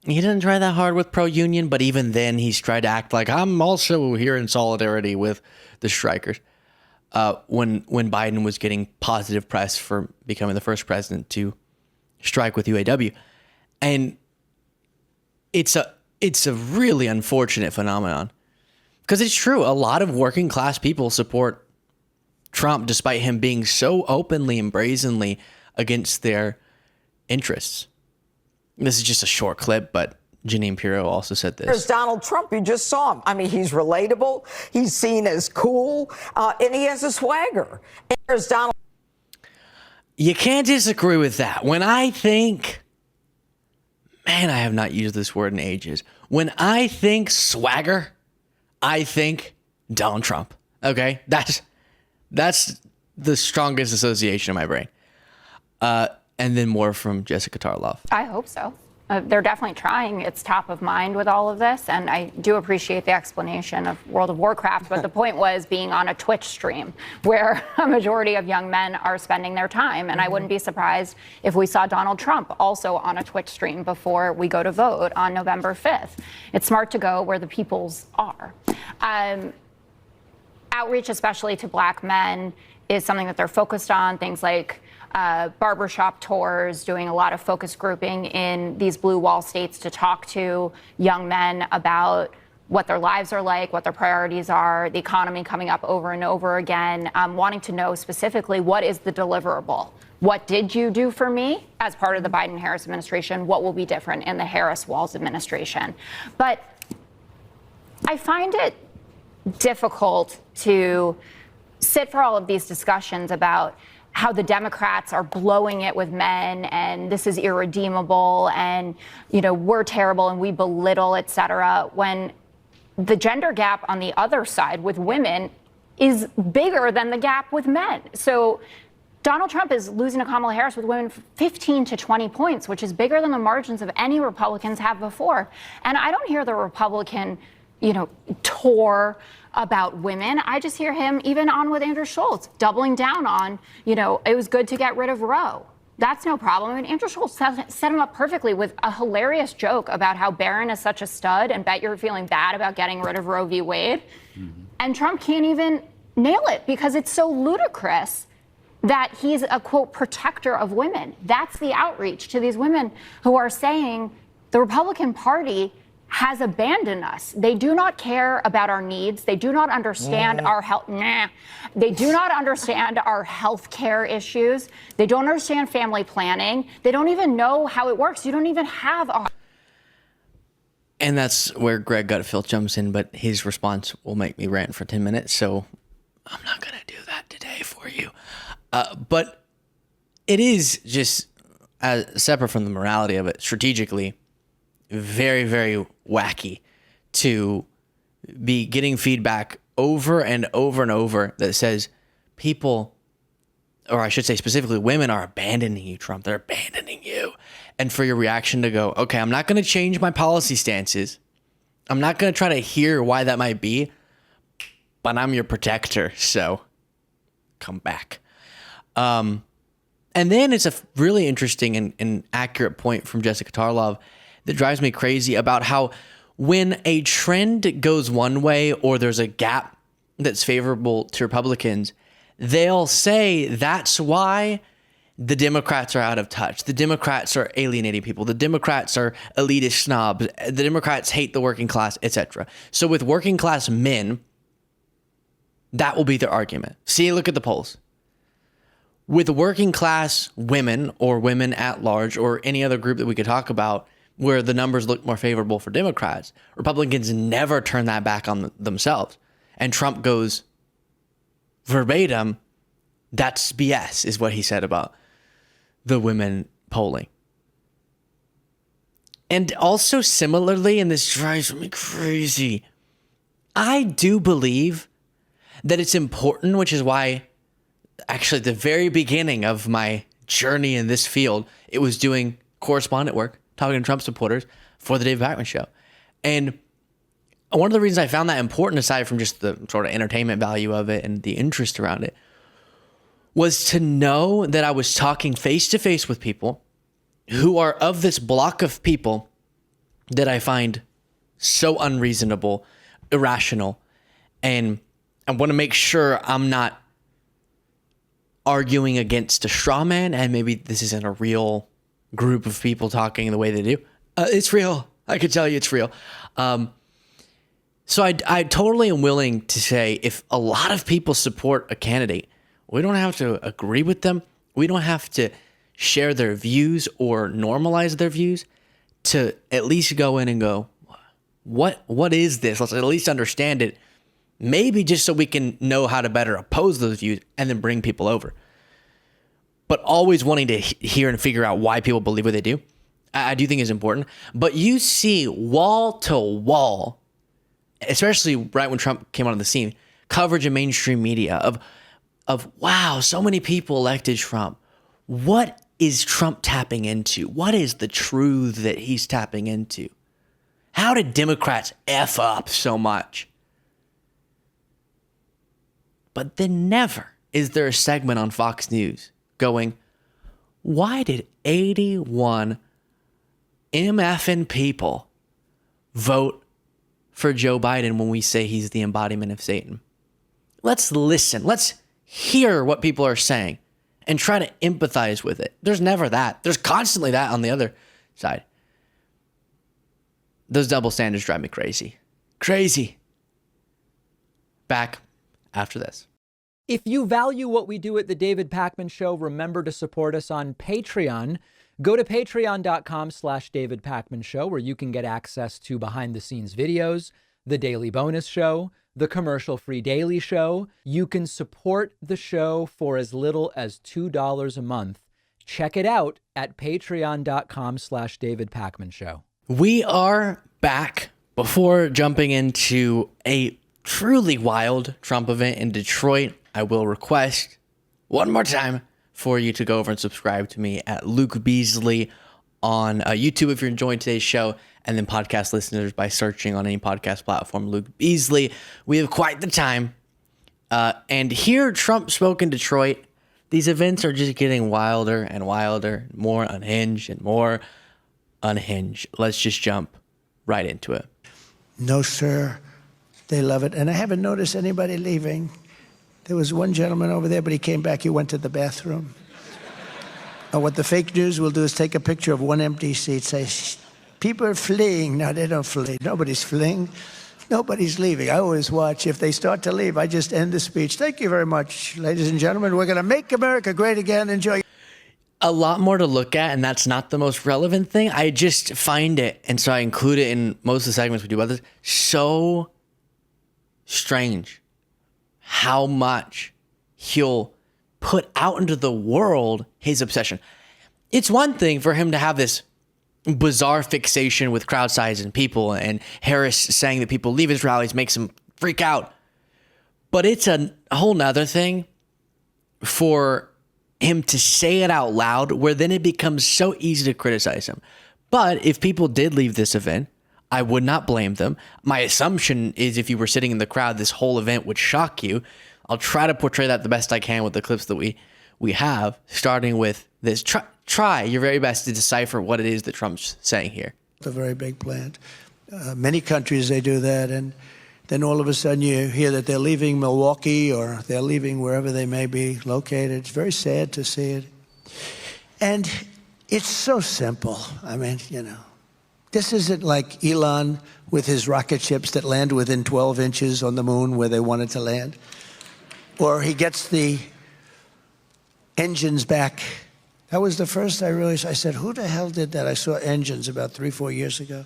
[SPEAKER 2] He didn't try that hard with pro-union, but even then he's tried to act like I'm also here in solidarity with the strikers. When Biden was getting positive press for becoming the first president to strike with UAW. And it's a really unfortunate phenomenon. Because it's true, a lot of working class people support Trump despite him being so openly and brazenly against their interests. This is just a short clip, but Janine Pirro also said this.
[SPEAKER 12] There's Donald Trump. You just saw him. I mean, he's relatable. He's seen as cool, and he has a swagger. And there's Donald.
[SPEAKER 2] You can't disagree with that. When I think, man, I have not used this word in ages. When I think swagger, I think Donald Trump. Okay? That's the strongest association in my brain. And then more from Jessica Tarlov.
[SPEAKER 13] I hope so. They're definitely trying. It's top of mind with all of this, and I do appreciate the explanation of World of Warcraft, but the point was being on a Twitch stream where a majority of young men are spending their time, and I wouldn't be surprised if we saw Donald Trump also on a Twitch stream before we go to vote on November 5th. It's smart to go where the peoples are. Outreach, especially to Black men, is something that they're focused on, things like barbershop tours, doing a lot of focus grouping in these blue wall states to talk to young men about what their lives are like, what their priorities are, the economy coming up over and over again, wanting to know specifically what is the deliverable. What did you do for me as part of the Biden-Harris administration? What will be different in the Harris-Walz administration? But I find it difficult to sit for all of these discussions about how the Democrats are blowing it with men and this is irredeemable and, you know, we're terrible and we belittle, et cetera, when the gender gap on the other side with women is bigger than the gap with men. So Donald Trump is losing to Kamala Harris with women 15 to 20 points, which is bigger than the margins of any Republicans have before. And I don't hear the Republican, tour about women. I just hear him even on with Andrew Schultz, doubling down on, it was good to get rid of Roe. That's no problem. I mean, Andrew Schultz set him up perfectly with a hilarious joke about how Barron is such a stud and bet you're feeling bad about getting rid of Roe v. Wade. Mm-hmm. And Trump can't even nail it because it's so ludicrous that he's a, quote, protector of women. That's the outreach to these women who are saying the Republican Party has abandoned us. They do not care about our needs. They do not understand our health. They do not understand our health care issues. They don't understand family planning. They don't even know how it works. You don't even have a.
[SPEAKER 2] And that's where Greg Gutfeld jumps in, but his response will make me rant for 10 minutes. So I'm not going to do that today for you. But it is just separate from the morality of it, strategically, very, very wacky to be getting feedback over and over and over that says people, or I should say specifically women, are abandoning you, Trump. They're abandoning you. And for your reaction to go, okay, I'm not going to change my policy stances. I'm not going to try to hear why that might be, but I'm your protector. So come back. And then it's a really interesting and accurate point from Jessica Tarlov that drives me crazy about how when a trend goes one way or there's a gap that's favorable to Republicans, they'll say that's why the Democrats are out of touch. The Democrats are alienating people. The Democrats are elitist snobs. The Democrats hate the working class, etc. So with working class men, that will be their argument. See, look at the polls. With working class women or women at large or any other group that we could talk about, where the numbers look more favorable for Democrats. Republicans never turn that back on themselves. And Trump goes verbatim, that's BS, is what he said about the women polling. And also similarly, and this drives me crazy, I do believe that it's important, which is why actually at the very beginning of my journey in this field, it was doing correspondent work, talking to Trump supporters for the David Pakman Show. And one of the reasons I found that important, aside from just the sort of entertainment value of it and the interest around it, was to know that I was talking face to face with people who are of this block of people that I find so unreasonable, irrational, and I want to make sure I'm not arguing against a straw man, and maybe this isn't a real group of people talking the way they do. It's real. I can tell you it's real. So I totally am willing to say if a lot of people support a candidate, we don't have to agree with them. We don't have to share their views or normalize their views to at least go in and go, what is this? Let's at least understand it. Maybe just so we can know how to better oppose those views and then bring people over. But always wanting to hear and figure out why people believe what they do, I do think is important. But you see wall to wall, especially right when Trump came onto the scene, coverage in mainstream media of wow, so many people elected Trump. What is Trump tapping into? What is the truth that he's tapping into? How did Democrats F up so much? But then never is there a segment on Fox News going, why did 81 MFN people vote for Joe Biden when we say he's the embodiment of Satan? Let's listen. Let's hear what people are saying and try to empathize with it. There's never that. There's constantly that on the other side. Those double standards drive me crazy. Crazy. Back after this.
[SPEAKER 1] If you value what we do at the David Pakman Show, remember to support us on Patreon. Go to patreon.com/David Pakman Show, where you can get access to behind the scenes videos, the daily bonus show, the commercial-free daily show. You can support the show for as little as $2 a month. Check it out at patreon.com/David Pakman Show.
[SPEAKER 2] We are back. Before jumping into a truly wild Trump event in Detroit, I will request one more time for you to go over and subscribe to me at Luke Beasley on YouTube if you're enjoying today's show, and then podcast listeners by searching on any podcast platform, Luke Beasley. We have quite the time. And here, Trump spoke in Detroit. These events are just getting wilder and wilder, more unhinged and more unhinged. Let's just jump right into it.
[SPEAKER 8] No, sir. They love it. And I haven't noticed anybody leaving. There was one gentleman over there, but he came back. He went to the bathroom. What the fake news will do is take a picture of one empty seat, say, people are fleeing. No, they don't flee. Nobody's fleeing. Nobody's leaving. I always watch. If they start to leave, I just end the speech. Thank you very much, ladies and gentlemen. We're going to make America great again. Enjoy.
[SPEAKER 2] A lot more to look at, and that's not the most relevant thing. I just find it, and so I include it in most of the segments we do about this, so strange how much he'll put out into the world his obsession. It's one thing for him to have this bizarre fixation with crowd size and people, and Harris saying that people leave his rallies makes him freak out. But it's a whole nother thing for him to say it out loud, where then it becomes so easy to criticize him. But if people did leave this event, I would not blame them. My assumption is if you were sitting in the crowd, this whole event would shock you. I'll try to portray that the best I can with the clips that we have, starting with this. Try your very best to decipher what it is that Trump's saying here.
[SPEAKER 8] It's a very big plant. Many countries, they do that. And then all of a sudden you hear that they're leaving Milwaukee or they're leaving wherever they may be located. It's very sad to see it. And it's so simple. I mean, you know, this isn't like Elon with his rocket ships that land within 12 inches on the moon where they wanted to land. Or he gets the engines back That was the first I realized. I said, who the hell did that? I saw engines about 3-4 years ago.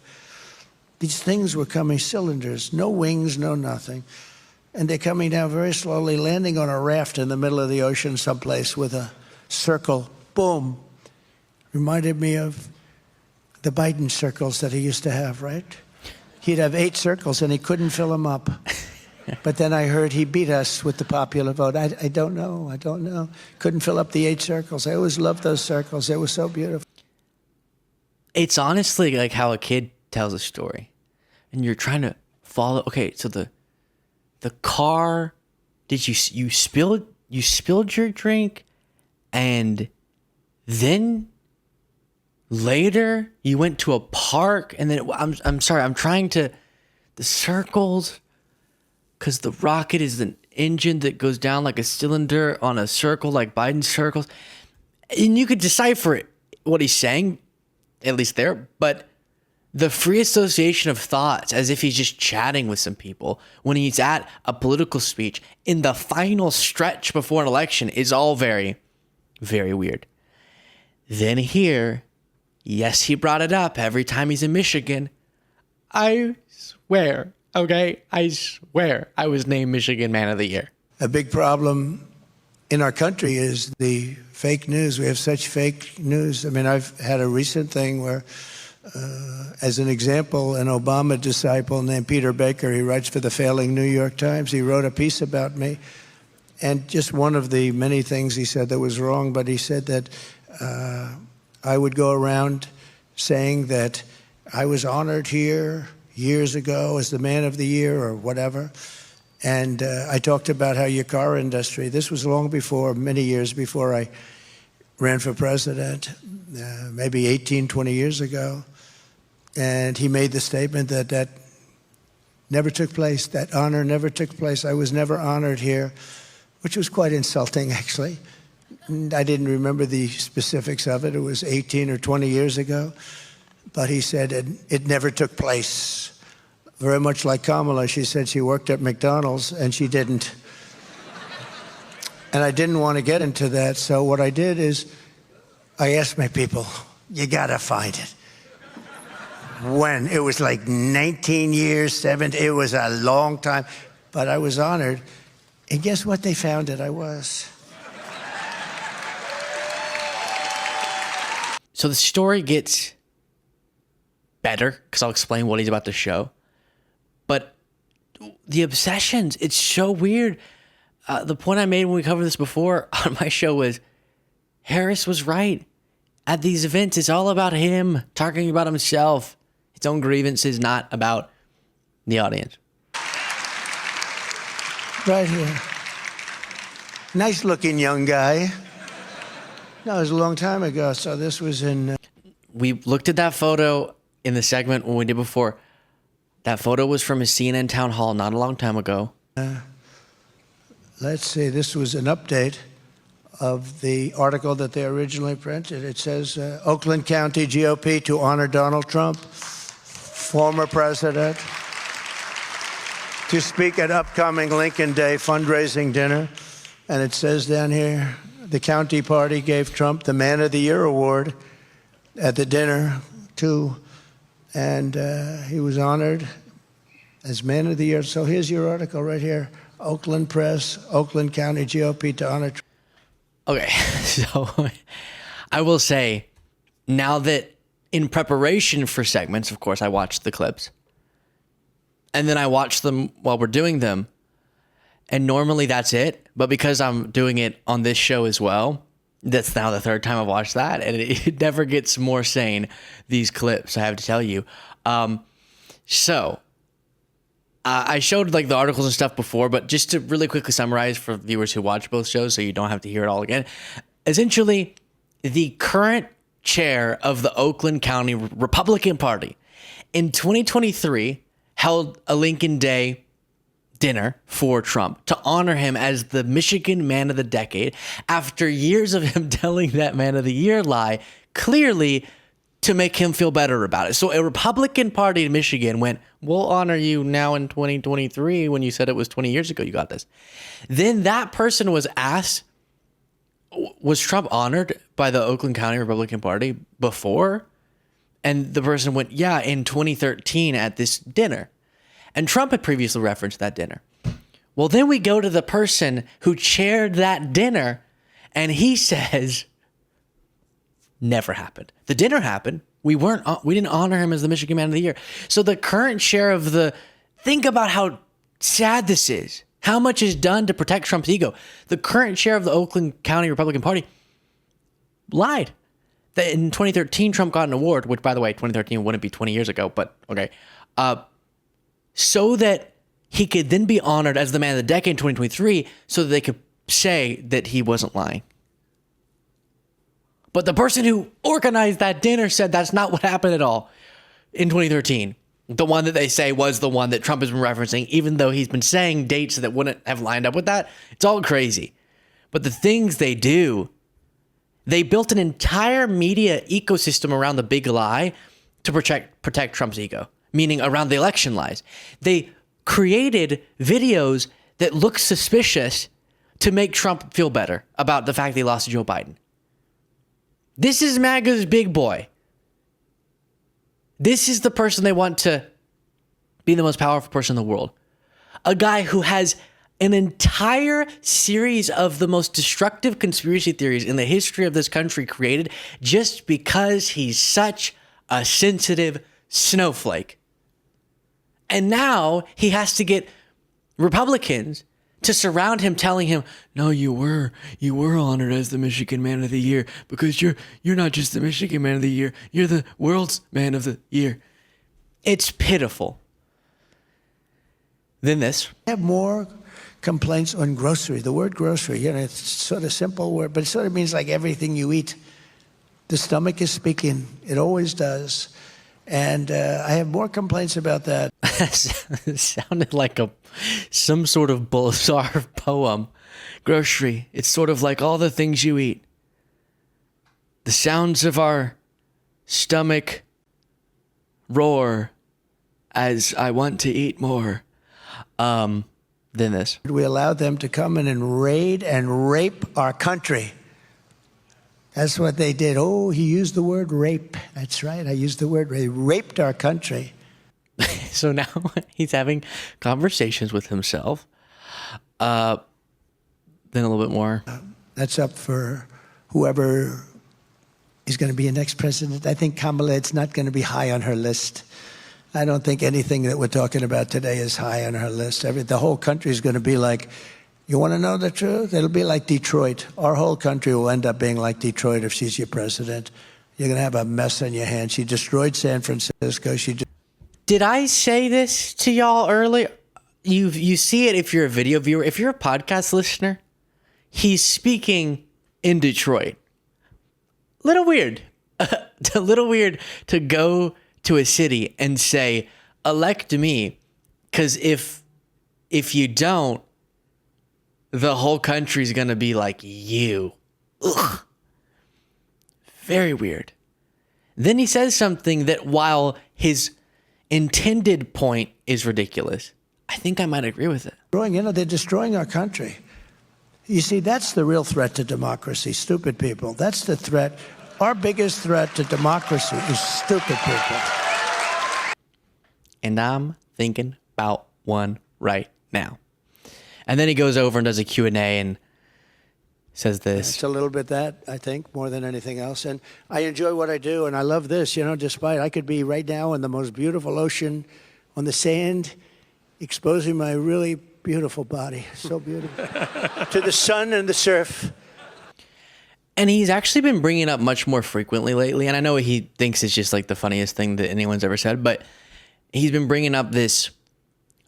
[SPEAKER 8] These things were coming, cylinders, no wings, no nothing. And they're coming down very slowly, landing on a raft in the middle of the ocean someplace with a circle. Boom. Reminded me of the Biden circles that he used to have, right? He'd have 8 circles and he couldn't fill them up. But then I heard he beat us with the popular vote. I don't know. Couldn't fill up the 8 circles. I always loved those circles. They were so beautiful.
[SPEAKER 2] It's honestly like how a kid tells a story. And you're trying to follow. Okay, so the car, did you spilled your drink, and then later you went to a park, and then I'm sorry, I'm trying to, the circles, because the rocket is an engine that goes down like a cylinder on a circle, like Biden's circles. And you could decipher it, what he's saying, at least there, but the free association of thoughts, as if he's just chatting with some people when he's at a political speech in the final stretch before an election, is all very, very weird. Then here, yes, he brought it up every time he's in Michigan. I swear, okay, I swear I was named Michigan Man of the Year.
[SPEAKER 8] A big problem in our country is the fake news. We have such fake news. I mean, I've had a recent thing where, as an example, an Obama disciple named Peter Baker, he writes for the failing New York Times. He wrote a piece about me. And just one of the many things he said that was wrong, but he said that I would go around saying that I was honored here years ago as the Man of the Year or whatever. And I talked about how your car industry, this was long before, many years before I ran for president, maybe 18, 20 years ago. And he made the statement that never took place, that honor never took place. I was never honored here, which was quite insulting, actually. And I didn't remember the specifics of it. It was 18 or 20 years ago. But he said it never took place. Very much like Kamala, she said she worked at McDonald's, and she didn't. And I didn't want to get into that, so what I did is I asked my people, you got to find it. When? It was like 19 years, 17, it was a long time. But I was honored. And guess what they found that I was?
[SPEAKER 2] So the story gets better, because I'll explain what he's about to show. But the obsessions, it's so weird. The point I made when we covered this before on my show was Harris was right. At these events, it's all about him, talking about himself, his own grievances, not about the audience.
[SPEAKER 8] Right here. Nice looking young guy. No, it was a long time ago, so this was in...
[SPEAKER 2] We looked at that photo in the segment when we did before. That photo was from a CNN town hall not a long time ago.
[SPEAKER 8] Let's see, this was an update of the article that they originally printed. It says, Oakland County GOP to honor Donald Trump, former president, to speak at upcoming Lincoln Day fundraising dinner. And it says down here, the county party gave Trump the Man of the Year award at the dinner, too. And he was honored as Man of the Year. So here's your article right here. Oakland Press, Oakland County GOP to honor Trump.
[SPEAKER 2] Okay, so I will say, now that in preparation for segments, of course, I watched the clips. And then I watch them while we're doing them. And normally that's it. But because I'm doing it on this show as well, that's now the third time I've watched that. And it never gets more sane, these clips, I have to tell you. I showed like the articles and stuff before, but just to really quickly summarize for viewers who watch both shows so you don't have to hear it all again. Essentially, the current chair of the Oakland County Republican Party in 2023 held a Lincoln Day dinner for Trump to honor him as the Michigan Man of the Decade after years of him telling that Man of the Year lie, clearly to make him feel better about it. So a Republican Party in Michigan went, we'll honor you now in 2023 when you said it was 20 years ago you got this. Then that person was asked, was Trump honored by the Oakland County Republican Party before? And the person went, yeah, in 2013 at this dinner. And Trump had previously referenced that dinner. Well, then we go to the person who chaired that dinner, and he says, never happened. The dinner happened. We didn't honor him as the Michigan Man of the Year. So the current chair of think about how sad this is. How much is done to protect Trump's ego. The current chair of the Oakland County Republican Party lied. That in 2013, Trump got an award, which, by the way, 2013 wouldn't be 20 years ago, but okay. So that he could then be honored as the man of the decade in 2023 so that they could say that he wasn't lying. But the person who organized that dinner said that's not what happened at all in 2013. The one that they say was the one that Trump has been referencing, even though he's been saying dates that wouldn't have lined up with that. It's all crazy. But the things they do, they built an entire media ecosystem around the big lie to protect Trump's ego, meaning around the election lies. They created videos that look suspicious to make Trump feel better about the fact that he lost to Joe Biden. This is MAGA's big boy. This is the person they want to be the most powerful person in the world. A guy who has an entire series of the most destructive conspiracy theories in the history of this country created just because he's such a sensitive snowflake. And now he has to get Republicans to surround him, telling him, no, you were honored as the Michigan Man of the Year because you're not just the Michigan Man of the Year, you're the world's Man of the Year. It's pitiful. Then this.
[SPEAKER 8] I have more complaints on grocery. The word grocery, it's sort of simple word, but it sort of means like everything you eat. The stomach is speaking. It always does. And I have more complaints about that.
[SPEAKER 2] It sounded like some sort of bizarre poem. Grocery. It's sort of like all the things you eat. The sounds of our stomach roar as I want to eat more. Then this.
[SPEAKER 8] We allowed them to come in and raid and rape our country. That's what they did. Oh, he used the word rape. That's right. I used the word rape. They raped our country.
[SPEAKER 2] So now he's having conversations with himself. Then a little bit more.
[SPEAKER 8] That's up for whoever is going to be the next president. I think Kamala, it's not going to be high on her list. I don't think anything that we're talking about today is high on her list. The whole country is going to be like, you want to know the truth? It'll be like Detroit. Our whole country will end up being like Detroit if she's your president. You're going to have a mess on your hands. She destroyed San Francisco.
[SPEAKER 2] Did I say this to y'all earlier? You see it if you're a video viewer. If you're a podcast listener, he's speaking in Detroit. Little weird. A little weird to go to a city and say, elect me, because if you don't, the whole country's going to be like you. Ugh. Very weird. Then he says something that, while his intended point is ridiculous, I think I might agree with it.
[SPEAKER 8] They're destroying our country. You see, that's the real threat to democracy, stupid people. That's the threat. Our biggest threat to democracy is stupid people.
[SPEAKER 2] And I'm thinking about one right now. And then he goes over and does a Q&A and says this.
[SPEAKER 8] It's a little bit that, I think, more than anything else. And I enjoy what I do, and I love this, despite I could be right now in the most beautiful ocean on the sand, exposing my really beautiful body, so beautiful, to the sun and the surf.
[SPEAKER 2] And he's actually been bringing it up much more frequently lately. And I know he thinks it's just like the funniest thing that anyone's ever said, but he's been bringing up this,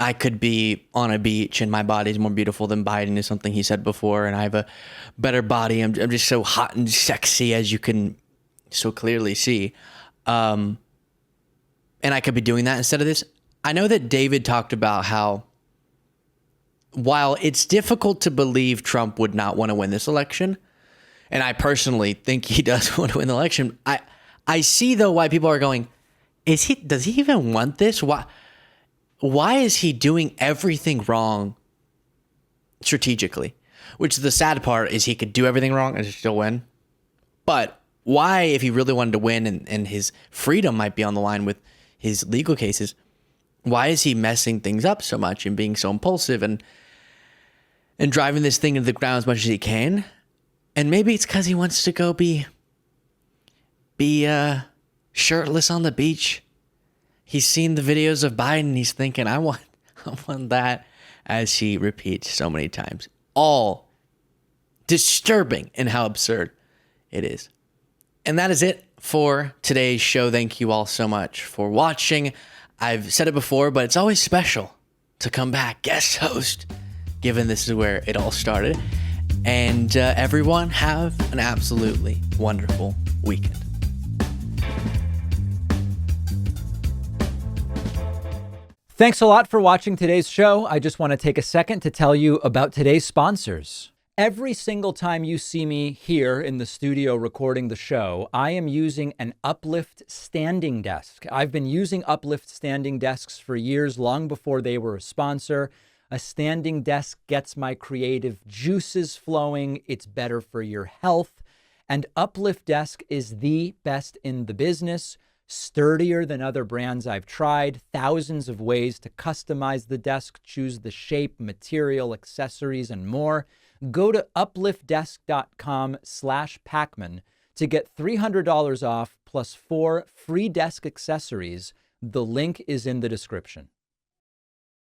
[SPEAKER 2] I could be on a beach and my body's more beautiful than Biden, is something he said before. And I have a better body. I'm just so hot and sexy, as you can so clearly see. And I could be doing that instead of this. I know that David talked about how, while it's difficult to believe Trump would not want to win this election, and I personally think he does want to win the election, I see, though, why people are going, does he even want this? Why is he doing everything wrong strategically? which the sad part is he could do everything wrong and still win. But why, if he really wanted to win and his freedom might be on the line with his legal cases, why is he messing things up so much and being so impulsive and driving this thing into the ground as much as he can? And maybe it's because he wants to go be shirtless on the beach. He's seen the videos of Biden and he's thinking, I want that, as he repeats so many times. All disturbing in how absurd it is. And that is it for today's show. Thank you all so much for watching. I've said it before, but it's always special to come back, guest host, given this is where it all started. And everyone have an absolutely wonderful weekend.
[SPEAKER 1] Thanks a lot for watching today's show. I just want to take a second to tell you about today's sponsors. Every single time you see me here in the studio recording the show, I am using an Uplift standing desk. I've been using Uplift standing desks for years, long before they were a sponsor. A standing desk gets my creative juices flowing. It's better for your health. And Uplift Desk is the best in the business. Sturdier than other brands I've tried. Thousands of ways to customize the desk, choose the shape, material, accessories, and more. Go to upliftdesk.com/Pacman to get $300 off plus 4 free desk accessories. The link is in the description.